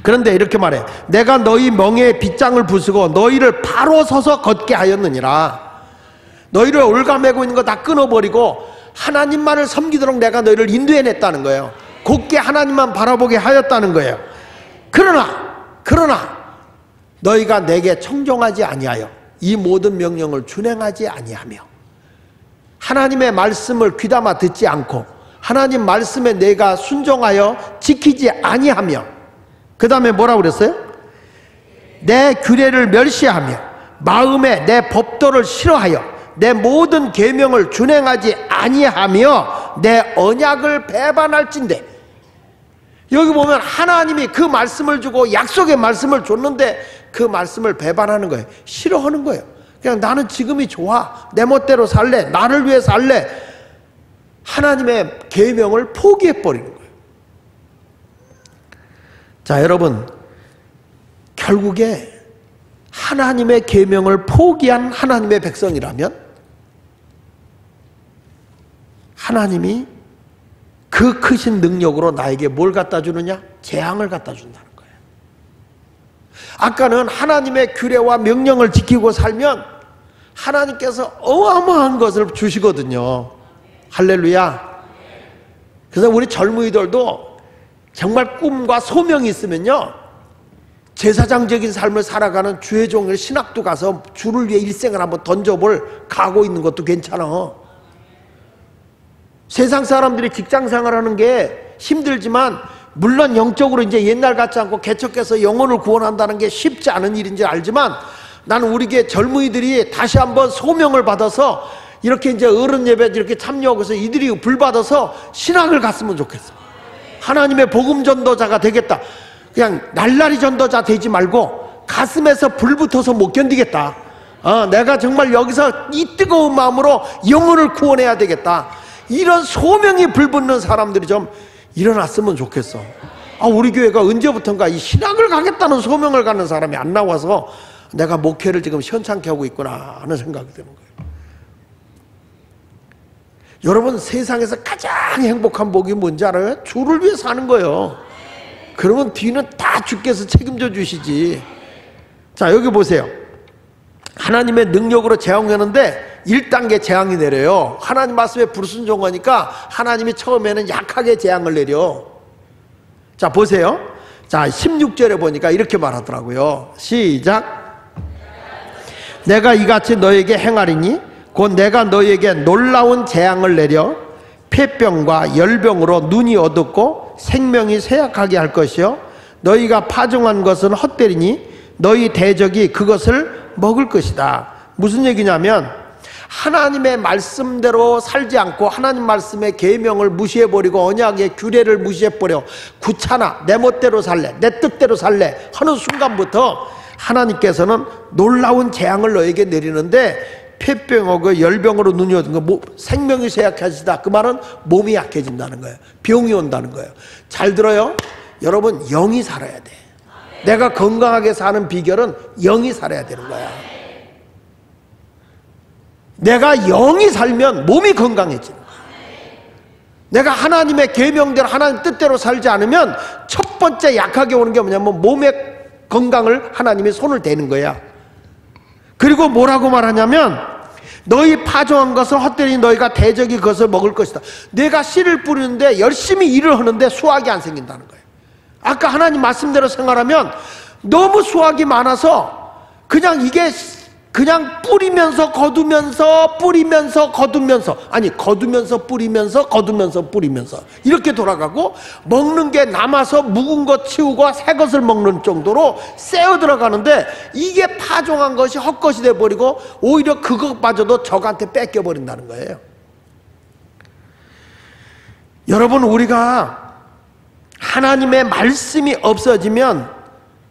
Speaker 1: 그런데 이렇게 말해. 내가 너희 멍에에 빗장을 부수고 너희를 바로 서서 걷게 하였느니라. 너희를 올가매고 있는 거 다 끊어버리고 하나님만을 섬기도록 내가 너희를 인도해냈다는 거예요. 곧게 하나님만 바라보게 하였다는 거예요. 그러나 너희가 내게 청종하지 아니하여 이 모든 명령을 준행하지 아니하며 하나님의 말씀을 귀담아 듣지 않고 하나님 말씀에 내가 순종하여 지키지 아니하며, 그 다음에 뭐라고 그랬어요? 내 규례를 멸시하며 마음에 내 법도를 싫어하여 내 모든 계명을 준행하지 아니하며 내 언약을 배반할진대. 여기 보면 하나님이 그 말씀을 주고 약속의 말씀을 줬는데 그 말씀을 배반하는 거예요. 싫어하는 거예요. 그냥 나는 지금이 좋아, 내 멋대로 살래, 나를 위해 살래. 하나님의 계명을 포기해버리는 거예요. 자, 여러분, 결국에 하나님의 계명을 포기한 하나님의 백성이라면 하나님이 그 크신 능력으로 나에게 뭘 갖다 주느냐? 재앙을 갖다 준다는 거예요. 아까는 하나님의 규례와 명령을 지키고 살면 하나님께서 어마어마한 것을 주시거든요. 할렐루야. 그래서 우리 젊은이들도 정말 꿈과 소명이 있으면요, 제사장적인 삶을 살아가는 주의 종일 신학도 가서 주를 위해 일생을 한번 던져볼 각오 있는 것도 괜찮아. 세상 사람들이 직장 생활하는 게 힘들지만, 물론 영적으로 이제 옛날 같지 않고 개척해서 영혼을 구원한다는 게 쉽지 않은 일인지 알지만, 나는 우리 교회 젊은이들이 다시 한번 소명을 받아서 이렇게 이제 어른 예배 이렇게 참여하고서 이들이 불 받아서 신학을 갔으면 좋겠어. 하나님의 복음 전도자가 되겠다. 그냥 날라리 전도자 되지 말고 가슴에서 불 붙어서 못 견디겠다. 내가 정말 여기서 이 뜨거운 마음으로 영혼을 구원해야 되겠다. 이런 소명이 불붙는 사람들이 좀 일어났으면 좋겠어. 우리 교회가 언제부턴가 이 신학을 가겠다는 소명을 갖는 사람이 안 나와서 내가 목회를 지금 시원찮게 하고 있구나 하는 생각이 드는 거예요. 여러분, 세상에서 가장 행복한 복이 뭔지 알아요? 주를 위해 사는 거예요. 그러면 뒤는 다 주께서 책임져 주시지. 자, 여기 보세요. 하나님의 능력으로 재앙하는데 1단계 재앙이 내려요. 하나님 말씀에 불순종하니까 하나님이 처음에는 약하게 재앙을 내려. 자, 보세요. 자, 16절에 보니까 이렇게 말하더라고요. 시작. 내가 이같이 너에게 행하리니 곧 내가 너에게 놀라운 재앙을 내려 폐병과 열병으로 눈이 어둡고 생명이 쇠약하게 할 것이요 너희가 파종한 것은 헛되리니 너희 대적이 그것을 먹을 것이다. 무슨 얘기냐면, 하나님의 말씀대로 살지 않고 하나님 말씀의 계명을 무시해버리고 언약의 규례를 무시해버려 귀찮아, 내 멋대로 살래, 내 뜻대로 살래 하는 순간부터 하나님께서는 놀라운 재앙을 너에게 내리는데, 폐병하고 열병으로 눈이 어두운 거, 생명이 쇠약해지다. 그 말은 몸이 약해진다는 거예요. 병이 온다는 거예요. 잘 들어요. 여러분, 영이 살아야 돼. 내가 건강하게 사는 비결은 영이 살아야 되는 거야. 내가 영이 살면 몸이 건강해지는 거야. 내가 하나님의 계명대로 하나님 뜻대로 살지 않으면 첫 번째 약하게 오는 게 뭐냐면 몸의 건강을 하나님이 손을 대는 거야. 그리고 뭐라고 말하냐면 너희 파종한 것을 헛되이 너희가 대적이 그것을 먹을 것이다. 내가 씨를 뿌리는데 열심히 일을 하는데 수확이 안 생긴다는 거예요. 아까 하나님 말씀대로 생활하면 너무 수확이 많아서 그냥 이게 그냥 뿌리면서 거두면서 뿌리면서 거두면서, 아니 거두면서 뿌리면서 거두면서 뿌리면서 이렇게 돌아가고, 먹는 게 남아서 묵은 것 치우고 새 것을 먹는 정도로 쎄어 들어가는데, 이게 파종한 것이 헛것이 돼버리고 오히려 그것마저도 적한테 뺏겨버린다는 거예요. 여러분, 우리가 하나님의 말씀이 없어지면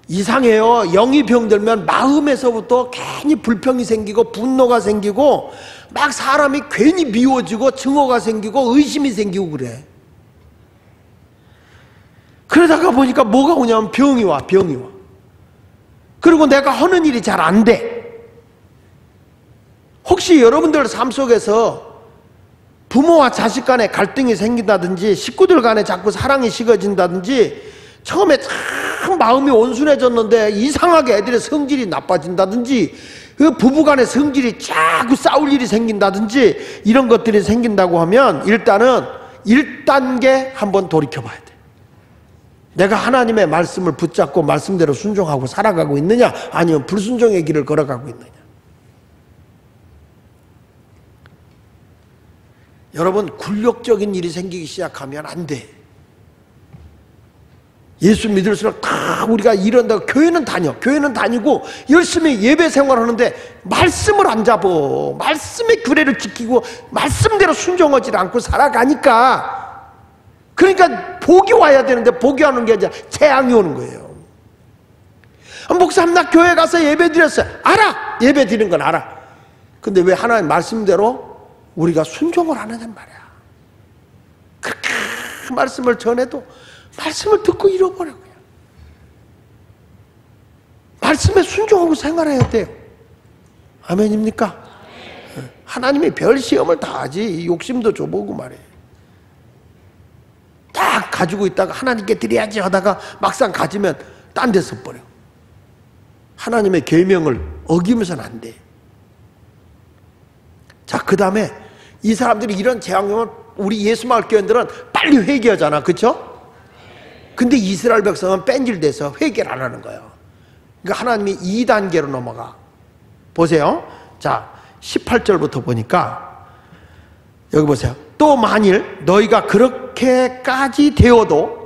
Speaker 1: 이상해요. 영이 병들면 마음에서부터 괜히 불평이 생기고 분노가 생기고 막 사람이 괜히 미워지고 증오가 생기고 의심이 생기고 그래. 그러다가 보니까 뭐가 오냐면 병이 와. 그리고 내가 하는 일이 잘 안 돼. 혹시 여러분들 삶 속에서 부모와 자식 간에 갈등이 생긴다든지 식구들 간에 자꾸 사랑이 식어진다든지 처음에 참 마음이 온순해졌는데 이상하게 애들의 성질이 나빠진다든지 그 부부간의 성질이 자꾸 싸울 일이 생긴다든지 이런 것들이 생긴다고 하면 일단은 1단계 한번 돌이켜봐야 돼. 내가 하나님의 말씀을 붙잡고 말씀대로 순종하고 살아가고 있느냐, 아니면 불순종의 길을 걸어가고 있느냐. 여러분, 굴욕적인 일이 생기기 시작하면 안 돼. 예수 믿을수록 다 우리가 이런다고 교회는 다니고 열심히 예배 생활하는데 말씀을 안 잡어. 말씀의 규례를 지키고 말씀대로 순종하지 않고 살아가니까, 그러니까 복이 와야 되는데 복이 오는 게 아니라 재앙이 오는 거예요. 목사님, 나 교회 가서 예배 드렸어요. 알아. 예배 드리는 건 알아. 근데 왜 하나님 말씀대로 우리가 순종을 안 하냔 말이야. 그렇게 말씀을 전해도 말씀을 듣고 잃어버려요. 말씀에 순종하고 생활해야 돼요. 아멘입니까? 하나님이 별 시험을 다 하지. 욕심도 줘보고 말이에요. 딱 가지고 있다가 하나님께 드려야지 하다가 막상 가지면 딴 데 써버려. 하나님의 계명을 어기면서는 안 돼. 자, 그 다음에 이 사람들이 이런 재앙이 오면 우리 예수마을 교인들은 빨리 회개하잖아. 그렇죠? 근데 이스라엘 백성은 뺀질돼서 회개를 안 하는 거예요. 그러니까 하나님이 2단계로 넘어가. 보세요. 자, 18절부터 보니까 여기 보세요. 또 만일 너희가 그렇게까지 되어도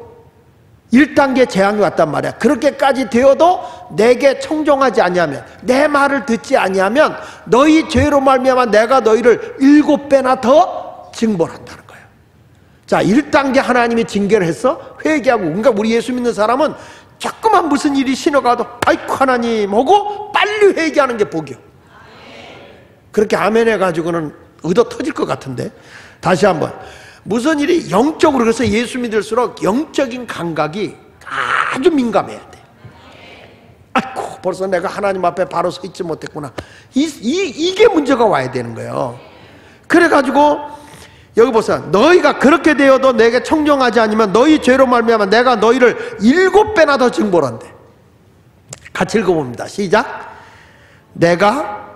Speaker 1: 1단계 재앙이 왔단 말이야. 그렇게까지 되어도 내게 청종하지 아니하면, 내 말을 듣지 아니하면 너희 죄로 말미암아 내가 너희를 7배나 더 징벌한다는 거예요. 자, 1단계 하나님이 징계를 했어. 회개하고. 그러니까 우리 예수 믿는 사람은 조그만 무슨 일이 신어가도 아이고 하나님 하고 빨리 회개하는 게 복이요. 그렇게 아멘 해가지고는 의도 터질 것 같은데. 다시 한번, 무슨 일이 영적으로, 그래서 예수 믿을수록 영적인 감각이 아주 민감해야 돼. 아이고 벌써 내가 하나님 앞에 바로 서 있지 못했구나. 이게 문제가 와야 되는 거예요. 그래가지고 여기 보세요. 너희가 그렇게 되어도 내게 청종하지 않으면 너희 죄로 말미암아 내가 너희를 7배나 더 징벌한대. 같이 읽어봅니다. 시작. 내가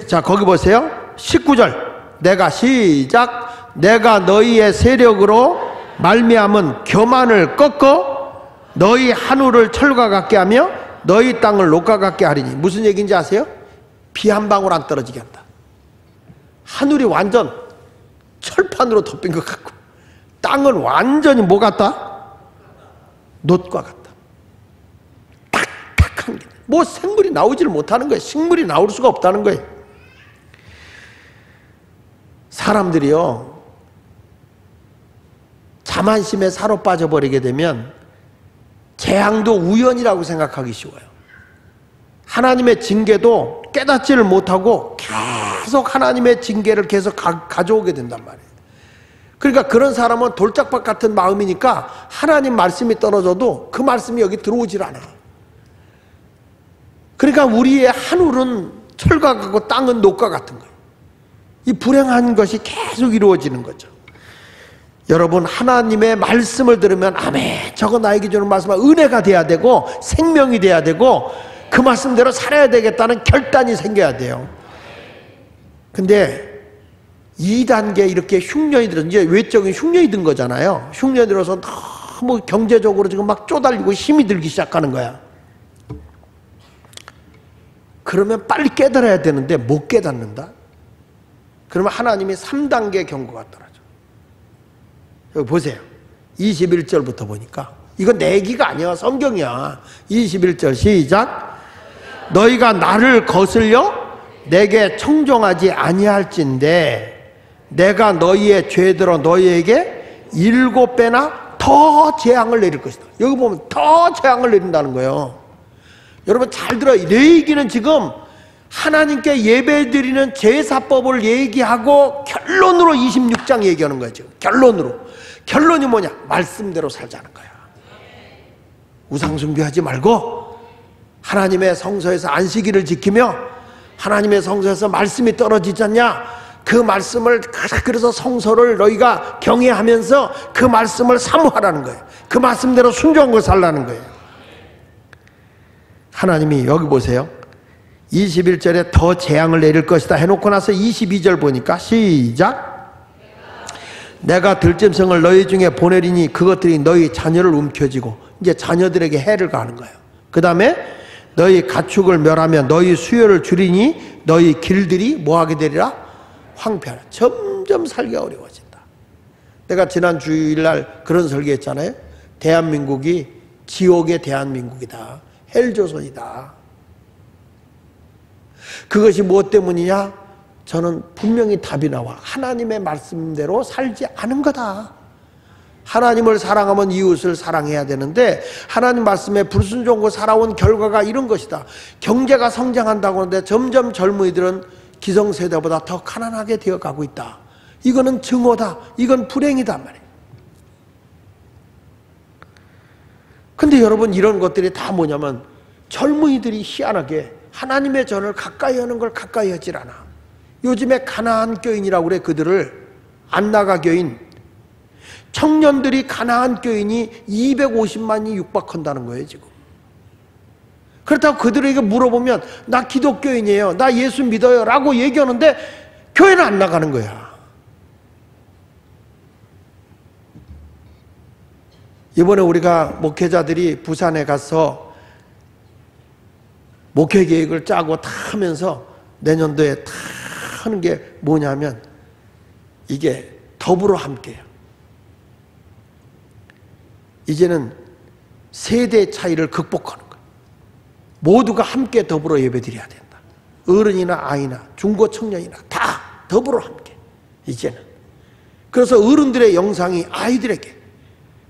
Speaker 1: 자, 거기 보세요. 19절. 내가, 시작. 내가 너희의 세력으로 말미암은 교만을 꺾어 너희 하늘을 철과 같게 하며 너희 땅을 녹과 같게 하리니. 무슨 얘기인지 아세요? 비 한 방울 안 떨어지게 한다. 하늘이 완전 철판으로 덮인 것 같고 땅은 완전히 뭐 같다? 놋과 같다. 딱딱한 게, 뭐 생물이 나오지를 못하는 거예요. 식물이 나올 수가 없다는 거예요. 사람들이요, 자만심에 사로빠져 버리게 되면 재앙도 우연이라고 생각하기 쉬워요. 하나님의 징계도 깨닫지를 못하고 계속 하나님의 징계를 계속 가져오게 된단 말이에요. 그러니까 그런 사람은 돌짝밭 같은 마음이니까 하나님 말씀이 떨어져도 그 말씀이 여기 들어오질 않아. 그러니까 우리의 하늘은 철과 같고 땅은 녹과 같은 거예요. 이 불행한 것이 계속 이루어지는 거죠. 여러분, 하나님의 말씀을 들으면 아멘, 저거 나에게 주는 말씀은 은혜가 돼야 되고 생명이 돼야 되고 그 말씀대로 살아야 되겠다는 결단이 생겨야 돼요. 근데 2단계 이렇게 흉년이 들어서, 이제 외적인 흉년이 든 거잖아요. 흉년이 들어서 너무 경제적으로 지금 막 쪼달리고 힘이 들기 시작하는 거야. 그러면 빨리 깨달아야 되는데 못 깨닫는다? 그러면 하나님이 3단계 경고가 떨어져. 여기 보세요. 21절부터 보니까 이건 내 얘기가 아니야, 성경이야. 21절 시작. 너희가 나를 거슬려 내게 청종하지 아니할진대 내가 너희의 죄대로 너희에게 7배나 더 재앙을 내릴 것이다. 여기 보면 더 재앙을 내린다는 거예요. 여러분 잘 들어요. 내 얘기는 지금 하나님께 예배드리는 제사법을 얘기하고 결론으로 26장 얘기하는 거예요. 지금 결론이 뭐냐? 말씀대로 살자는 거야. 우상숭배하지 말고 하나님의 성소에서 안식일을 지키며 하나님의 성소에서 말씀이 떨어지지 않냐? 그 말씀을, 그래서 성소를 너희가 경외하면서 그 말씀을 사모하라는 거예요. 그 말씀대로 순종하고 살라는 거예요. 하나님이 여기 보세요. 21절에 더 재앙을 내릴 것이다 해놓고 나서 22절 보니까 시작. 내가 들짐승을 너희 중에 보내리니 그것들이 너희 자녀를 움켜쥐고, 이제 자녀들에게 해를 가하는 거예요. 그 다음에 너희 가축을 멸하며 너희 수요를 줄이니 너희 길들이 뭐하게 되리라? 황폐하라. 점점 살기가 어려워진다. 내가 지난 주일날 그런 설교했잖아요. 대한민국이 지옥의 대한민국이다. 헬조선이다. 그것이 무엇 때문이냐? 저는 분명히 답이 나와. 하나님의 말씀대로 살지 않은 거다. 하나님을 사랑하면 이웃을 사랑해야 되는데 하나님 말씀에 불순종하고 살아온 결과가 이런 것이다. 경제가 성장한다고 하는데 점점 젊은이들은 기성세대보다 더 가난하게 되어가고 있다. 이거는 증오다. 이건 불행이다 말이에요. 근데 여러분, 이런 것들이 다 뭐냐면 젊은이들이 희한하게 하나님의 전을 가까이 하는 걸 가까이 하질 않아. 요즘에 가나안 교인이라고 그래. 그들을 안나가 교인, 청년들이 가나안 교인이 250만이 육박한다는 거예요 지금. 그렇다고 그들에게 물어보면 나 기독교인이에요, 나 예수 믿어요 라고 얘기하는데 교회는 안 나가는 거야. 이번에 우리가 목회자들이 부산에 가서 목회 계획을 짜고 다 하면서 내년도에 다 하는 게 뭐냐면 이게 더불어 함께요. 이제는 세대 차이를 극복하는 거예요. 모두가 함께 더불어 예배드려야 된다. 어른이나 아이나 중고 청년이나 다 더불어 함께. 이제는 그래서 어른들의 영상이 아이들에게,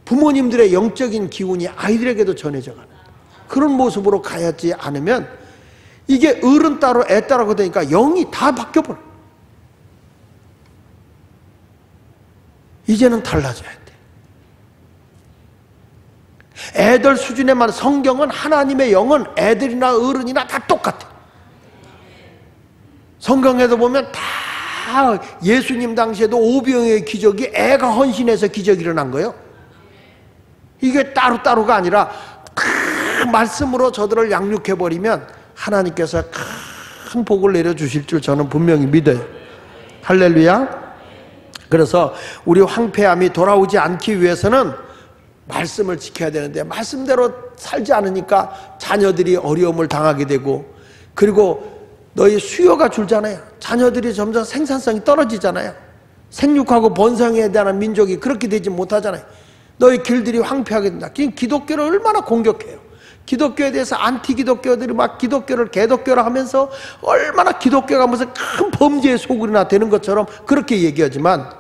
Speaker 1: 부모님들의 영적인 기운이 아이들에게도 전해져가는 그런 모습으로 가야지 않으면 이게 어른 따로 애 따라고 되니까 영이 다 바뀌어버려. 이제는 달라져야 돼. 애들 수준에만, 성경은 하나님의 영은 애들이나 어른이나 다 똑같아. 성경에도 보면 다 예수님 당시에도 오병이어의 기적이 애가 헌신해서 기적이 일어난 거예요. 이게 따로따로가 아니라 큰 말씀으로 저들을 양육해버리면 하나님께서 큰 복을 내려주실 줄 저는 분명히 믿어요. 할렐루야. 그래서 우리 황폐함이 돌아오지 않기 위해서는 말씀을 지켜야 되는데 말씀대로 살지 않으니까 자녀들이 어려움을 당하게 되고, 그리고 너희 수요가 줄잖아요. 자녀들이 점점 생산성이 떨어지잖아요. 생육하고 번성에 대한 민족이 그렇게 되지 못하잖아요. 너희 길들이 황폐하게 된다. 기독교를 얼마나 공격해요. 기독교에 대해서 안티 기독교들이 막 기독교를 개독교라 하면서 얼마나 기독교가 무슨 큰 범죄의 소굴이나 되는 것처럼 그렇게 얘기하지만,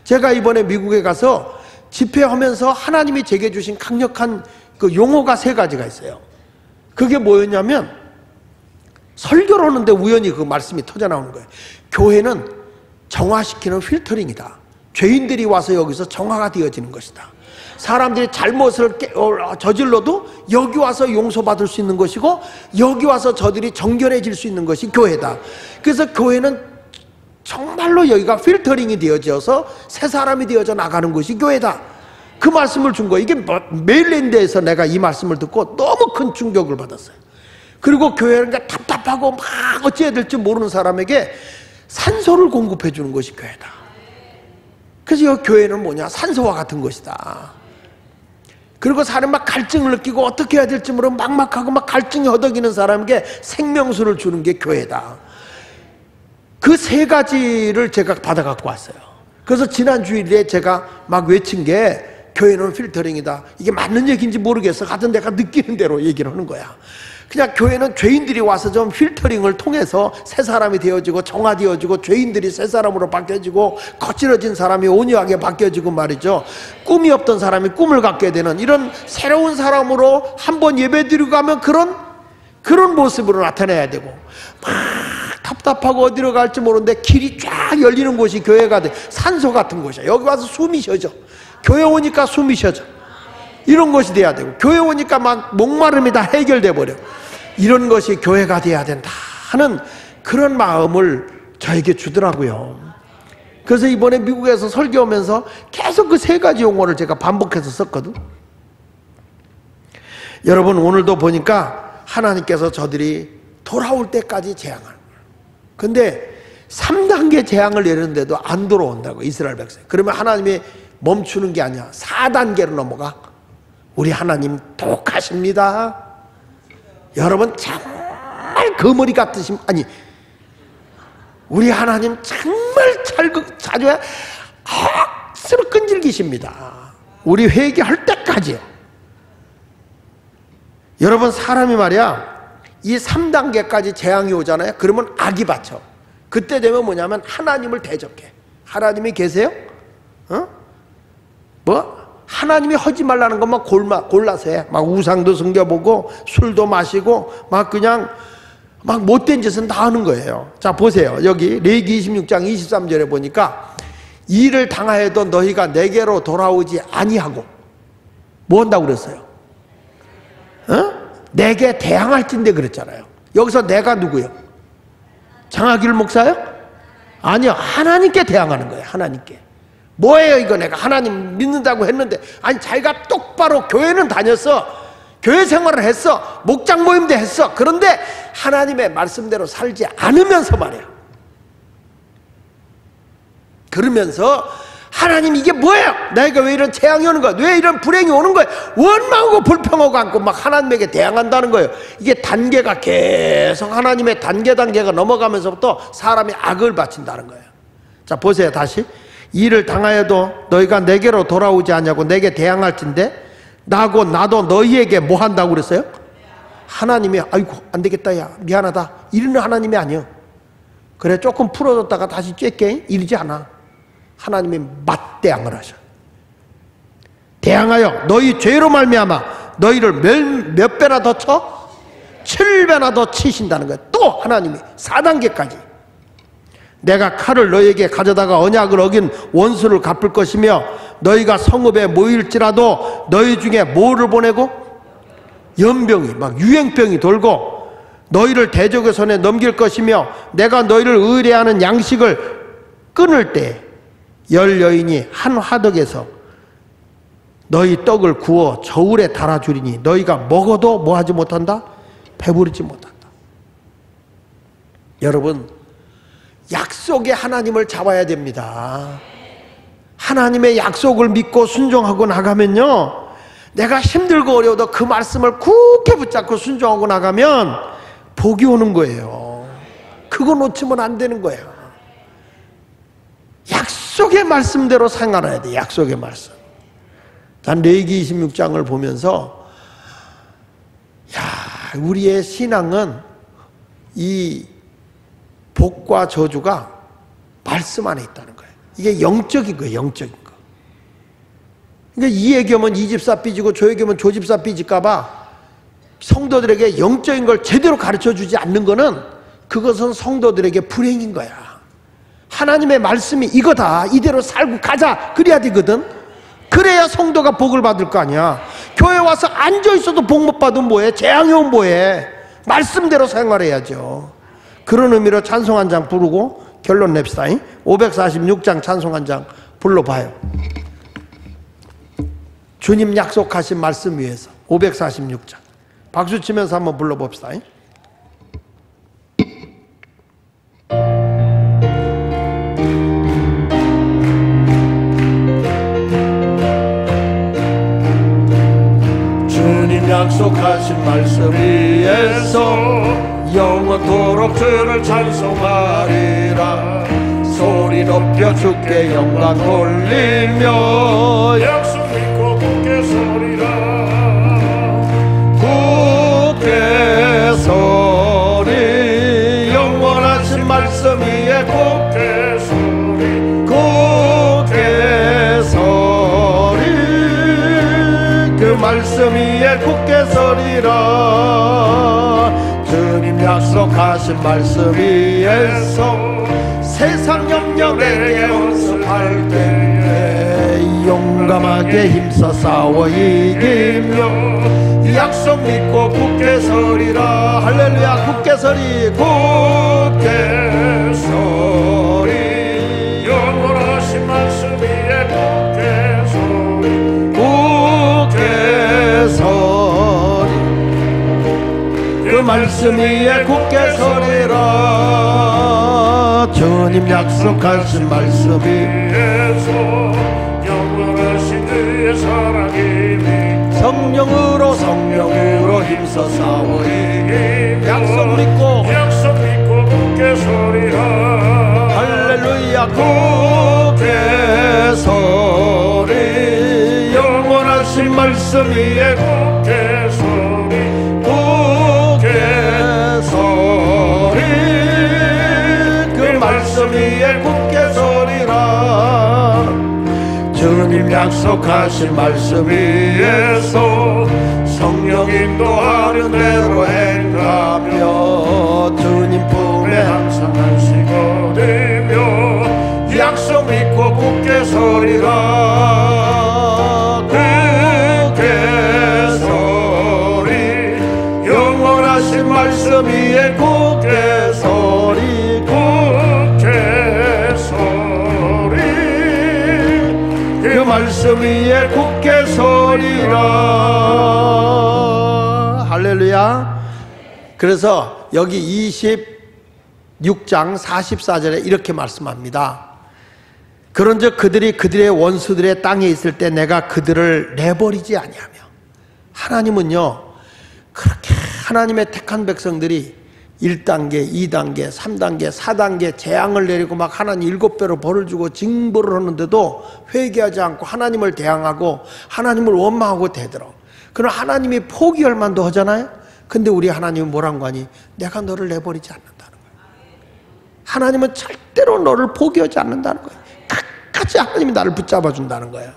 Speaker 1: 제가 이번에 미국에 가서 집회하면서 하나님이 제게 주신 강력한 그 용어가 3가지가 있어요. 그게 뭐였냐면 설교를 하는데 우연히 그 말씀이 터져나오는 거예요. 교회는 정화시키는 필터링이다. 죄인들이 와서 여기서 정화가 되어지는 것이다. 사람들이 잘못을 저질러도 여기 와서 용서받을 수 있는 것이고, 여기 와서 저들이 정결해질 수 있는 것이 교회다. 그래서 교회는 정말로 여기가 필터링이 되어져서 새 사람이 되어져 나가는 것이 교회다. 그 말씀을 준 거예요. 이게 메일랜드에서 내가 이 말씀을 듣고 너무 큰 충격을 받았어요. 그리고 교회는 답답하고 막 어찌해야 될지 모르는 사람에게 산소를 공급해 주는 것이 교회다. 그래서 이 교회는 뭐냐? 산소와 같은 것이다. 그리고 사람이 막 갈증을 느끼고 어떻게 해야 될지 모르고 막막하고 막 갈증이 허덕이는 사람에게 생명수를 주는 게 교회다. 그 세 가지를 제가 받아 갖고 왔어요. 그래서 지난 주일에 제가 막 외친 게 교회는 필터링이다. 이게 맞는 얘기인지 모르겠어. 하여튼 내가 느끼는 대로 얘기를 하는 거야. 그냥 교회는 죄인들이 와서 좀 필터링을 통해서 새 사람이 되어지고 정화되어지고, 죄인들이 새 사람으로 바뀌어지고, 거칠어진 사람이 온유하게 바뀌어지고 말이죠. 꿈이 없던 사람이 꿈을 갖게 되는 이런 새로운 사람으로 한번 예배드리고 가면 그런 모습으로 나타내야 되고, 막 답답하고 어디로 갈지 모르는데 길이 쫙 열리는 곳이 교회가 돼. 산소 같은 곳이야. 여기 와서 숨이 쉬어져. 교회 오니까 숨이 쉬어져. 이런 것이 돼야 되고, 교회 오니까 막 목마름이 다 해결돼 버려. 이런 것이 교회가 돼야 된다 하는 그런 마음을 저에게 주더라고요. 그래서 이번에 미국에서 설교하면서 계속 그 세 가지 용어를 제가 반복해서 썼거든. 여러분, 오늘도 보니까 하나님께서 저들이 돌아올 때까지 재앙을, 근데 3단계 재앙을 내렸는데도 안 돌아온다고, 이스라엘 백성. 그러면 하나님이 멈추는 게 아니야. 4단계로 넘어가. 우리 하나님 독하십니다. 여러분, 정말 거머리 같으신, 아니, 우리 하나님 정말 자줘야 억수로 끈질기십니다. 우리 회개할 때까지요. 여러분, 사람이 말이야, 이 3단계까지 재앙이 오잖아요. 그러면 악이 받쳐. 그때 되면 뭐냐면 하나님을 대적해. 하나님이 계세요? 하나님이 하지 말라는 것만 골라서 해. 막 우상도 섬겨보고 술도 마시고 막 그냥 막 못된 짓은 다 하는 거예요. 자, 보세요. 여기 레위기 26장 23절에 보니까 이를 당하여도 너희가 내게로 돌아오지 아니하고 뭐 한다고 그랬어요? 내게 대항할진대 그랬잖아요. 여기서 내가 누구요? 장하길 목사요? 아니요. 하나님께 대항하는 거예요. 하나님께. 뭐예요 이거? 내가 하나님 믿는다고 했는데, 아니 자기가 똑바로 교회는 다녔어. 교회 생활을 했어. 목장 모임도 했어. 그런데 하나님의 말씀대로 살지 않으면서 말이야. 그러면서 하나님 이게 뭐예요? 내가 왜 이런 재앙이 오는 거야? 왜 이런 불행이 오는 거야? 원망하고 불평하고 않고 막 하나님에게 대항한다는 거예요. 이게 단계가 계속 하나님의 단계가 넘어가면서부터 사람이 악을 바친다는 거예요. 자, 보세요. 다시. 이를 당하여도 너희가 내게로 돌아오지 않냐고 내게 대항할진대 나도 너희에게 뭐 한다고 그랬어요? 하나님이 아이고 안 되겠다 야 미안하다 이러는 하나님이 아니요. 그래 조금 풀어줬다가 다시 쬐게 이러지 않아. 하나님이 맞대항을 하셔. 대항하여 너희 죄로 말미암아 너희를 몇 배나 더 쳐? 7배나 더 치신다는 거예요. 또 하나님이 4단계까지 내가 칼을 너희에게 가져다가 언약을 어긴 원수를 갚을 것이며 너희가 성읍에 모일지라도 너희 중에 뭐를 보내고? 연병이 막 유행병이 돌고 너희를 대적의 손에 넘길 것이며 내가 너희를 의뢰하는 양식을 끊을 때 열 여인이 한 화덕에서 너희 떡을 구워 저울에 달아주리니 너희가 먹어도 뭐하지 못한다? 배부르지 못한다. 여러분, 약속의 하나님을 잡아야 됩니다. 하나님의 약속을 믿고 순종하고 나가면요, 내가 힘들고 어려워도 그 말씀을 굳게 붙잡고 순종하고 나가면 복이 오는 거예요. 그거 놓치면 안 되는 거예요. 약속의 말씀대로 생활해야 돼. 약속의 말씀. 난 레위기 26장을 보면서 우리의 신앙은 이 복과 저주가 말씀 안에 있다는 거예요. 이게 영적인 거예요. 영적인 거. 그러니까 이 얘기하면 이 집사 삐지고 저 얘기하면 저 집사 삐질까 봐 성도들에게 영적인 걸 제대로 가르쳐주지 않는 거는 그것은 성도들에게 불행인 거야. 하나님의 말씀이 이거다, 이대로 살고 가자, 그래야 되거든. 그래야 성도가 복을 받을 거 아니야. 교회 와서 앉아있어도 복 못 받으면 뭐해? 재앙이 오면 뭐해? 말씀대로 생활해야죠. 그런 의미로 찬송 한 장 부르고 결론 냅시다. 546장 찬송 한 장 불러봐요. 주님 약속하신 말씀 위해서 546장 박수 치면서 한번 불러봅시다. 주님 약속하신 말씀 위에서 영원토록 주를 찬송하리라. 소리 높여 주께 영광 돌리며
Speaker 2: 약속 믿고 굳게 서리라.
Speaker 1: 굳게 서리. 영원하신 말씀 위에 굳게 서리. 굳게 서리. 그 말씀 위에 굳게 서리라. 주님 약속하신 말씀 위에서 세상 영역에게 온습할 때에 용감하게 힘써 싸워 이기며 약속 믿고 굳게 서리라. 할렐루야. 굳게 서리. 굳게 서리.
Speaker 2: 영원하신 말씀 위에 굳게 서리.
Speaker 1: 굳게 서리. 그 말씀 위에 굳게 서리라. 주님 약속하신 말씀
Speaker 2: 위에서 영원하신 그의 사랑이
Speaker 1: 성령으로 힘써 싸워 이기며 약속 믿고
Speaker 2: 굳게 서리라.
Speaker 1: 할렐루야. 굳게 서리. 영원하신 말씀 위에
Speaker 2: 굳게 서리.
Speaker 1: 굳게 서리. 그 말씀 위에 굳게 서리라. 주님 약속하신 말씀 위에서 성령 인도하는 대로 행하며 주님 품에 항상
Speaker 2: 안식어 되며
Speaker 1: 약속 믿고 굳게 서리라. 굳게 서리. 영원하신 말씀 위에 굳게 서리.
Speaker 2: 굳게 서리.
Speaker 1: 그 말씀 위에 굳게 서리라. 할렐루야. 그래서 여기 26장 44절에 이렇게 말씀합니다. 그런즉 그들이 그들의 원수들의 땅에 있을 때 내가 그들을 내버리지 아니하며. 하나님은요, 그렇게 하나님의 택한 백성들이 1단계, 2단계, 3단계, 4단계 재앙을 내리고 막 하나님 7배로 벌을 주고 징벌을 하는데도 회개하지 않고 하나님을 대항하고 하나님을 원망하고 대들어. 그럼 하나님이 포기할 만도 하잖아요. 근데 우리 하나님은 뭐란 거 아니? 내가 너를 내버리지 않는다는 거예요. 하나님은 절대로 너를 포기하지 않는다는 거예요. 끝까지 하나님이 나를 붙잡아 준다는 거예요.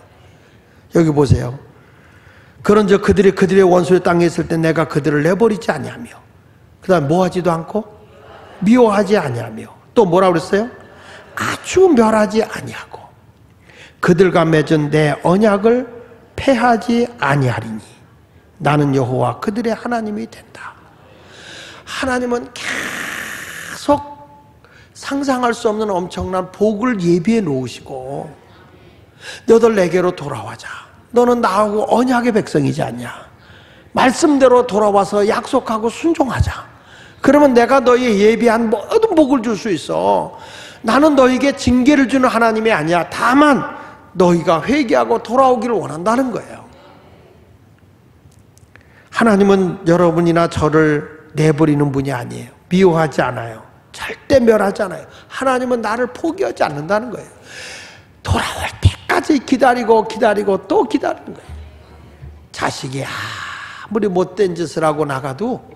Speaker 1: 여기 보세요. 그런즉 그들이 그들의 원수의 땅에 있을 때 내가 그들을 내버리지 아니하며, 그 다음 뭐 하지도 않고 미워하지 아니하며, 또 뭐라 그랬어요? 아주 멸하지 아니하고 그들과 맺은 내 언약을 폐하지 아니하리니 나는 여호와 그들의 하나님이 된다. 하나님은 계속 상상할 수 없는 엄청난 복을 예비해 놓으시고, 너들 내게로 돌아와자. 너는 나하고 언약의 백성이지 않냐. 말씀대로 돌아와서 약속하고 순종하자. 그러면 내가 너희 예비한 모든 복을 줄 수 있어. 나는 너희에게 징계를 주는 하나님이 아니야. 다만 너희가 회개하고 돌아오기를 원한다는 거예요. 하나님은 여러분이나 저를 내버리는 분이 아니에요. 미워하지 않아요. 절대 멸하지 않아요. 하나님은 나를 포기하지 않는다는 거예요. 돌아올 때까지 기다리고 또 기다리는 거예요. 자식이 아무리 못된 짓을 하고 나가도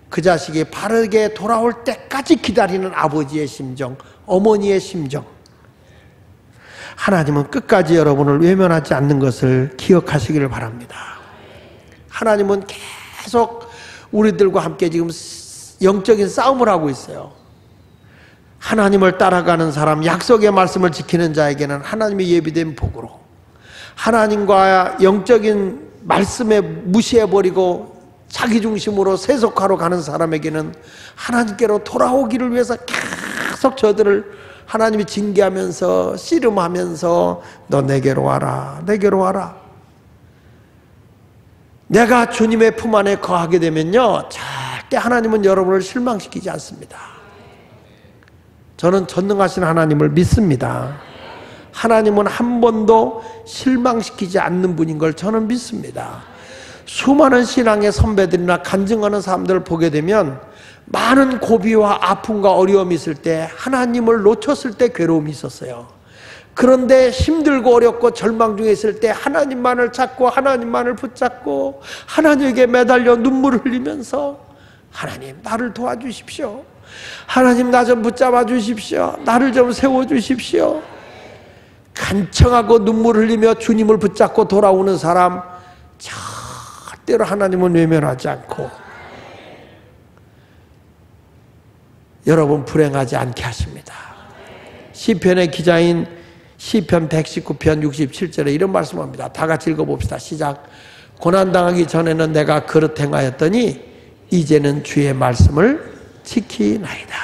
Speaker 1: 그 자식이 바르게 돌아올 때까지 기다리는 아버지의 심정, 어머니의 심정. 하나님은 끝까지 여러분을 외면하지 않는 것을 기억하시기를 바랍니다. 하나님은 계속 우리들과 함께 지금 영적인 싸움을 하고 있어요. 하나님을 따라가는 사람, 약속의 말씀을 지키는 자에게는 하나님의 예비된 복으로, 하나님과 영적인 말씀에 무시해버리고 자기중심으로 세속화로 가는 사람에게는 하나님께로 돌아오기를 위해서 계속 저들을 하나님이 징계하면서 씨름하면서 너 내게로 와라, 내게로 와라. 내가 주님의 품 안에 거하게 되면요, 절대 하나님은 여러분을 실망시키지 않습니다. 저는 전능하신 하나님을 믿습니다. 하나님은 한 번도 실망시키지 않는 분인 걸 저는 믿습니다. 수많은 신앙의 선배들이나 간증하는 사람들을 보게 되면 많은 고비와 아픔과 어려움이 있을 때, 하나님을 놓쳤을 때 괴로움이 있었어요. 그런데 힘들고 어렵고 절망 중에 있을 때 하나님만을 찾고 하나님만을 붙잡고 하나님에게 매달려 눈물을 흘리면서 하나님 나를 도와주십시오, 하나님 나 좀 붙잡아 주십시오, 나를 좀 세워주십시오, 간청하고 눈물 흘리며 주님을 붙잡고 돌아오는 사람, 절대로 하나님은 외면하지 않고 여러분 불행하지 않게 하십니다. 시편의 기자인 시편 119편 67절에 이런 말씀합니다. 다 같이 읽어봅시다. 시작. 고난당하기 전에는 내가 그릇 행하였더니 이제는 주의 말씀을 지키나이다.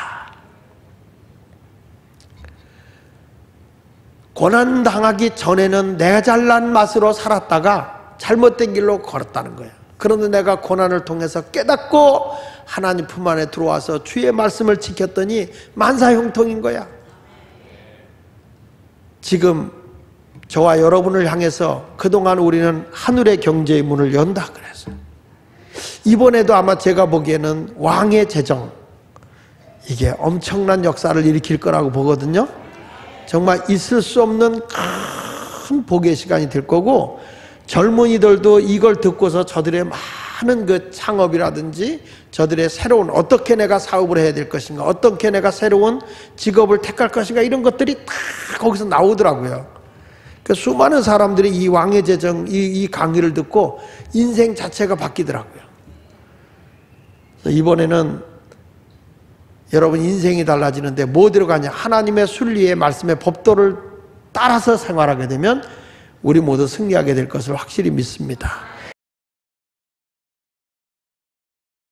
Speaker 1: 고난당하기 전에는 내 잘난 맛으로 살았다가 잘못된 길로 걸었다는 거예요. 그런데 내가 고난을 통해서 깨닫고 하나님 품 안에 들어와서 주의 말씀을 지켰더니 만사형통인 거야. 지금 저와 여러분을 향해서 그동안 우리는 하늘의 경제의 문을 연다 그랬어요. 이번에도 아마 제가 보기에는 왕의 재정, 이게 엄청난 역사를 일으킬 거라고 보거든요. 정말 있을 수 없는 큰 복의 시간이 될 거고, 젊은이들도 이걸 듣고서 저들의 많은 그 창업이라든지 저들의 새로운 어떻게 내가 사업을 해야 될 것인가, 어떻게 내가 새로운 직업을 택할 것인가, 이런 것들이 다 거기서 나오더라고요. 그 수많은 사람들이 이 왕의 재정, 이 강의를 듣고 인생 자체가 바뀌더라고요. 이번에는 여러분 인생이 달라지는데 뭐 들어가냐? 하나님의 순리의 말씀의 법도를 따라서 생활하게 되면 우리 모두 승리하게 될 것을 확실히 믿습니다.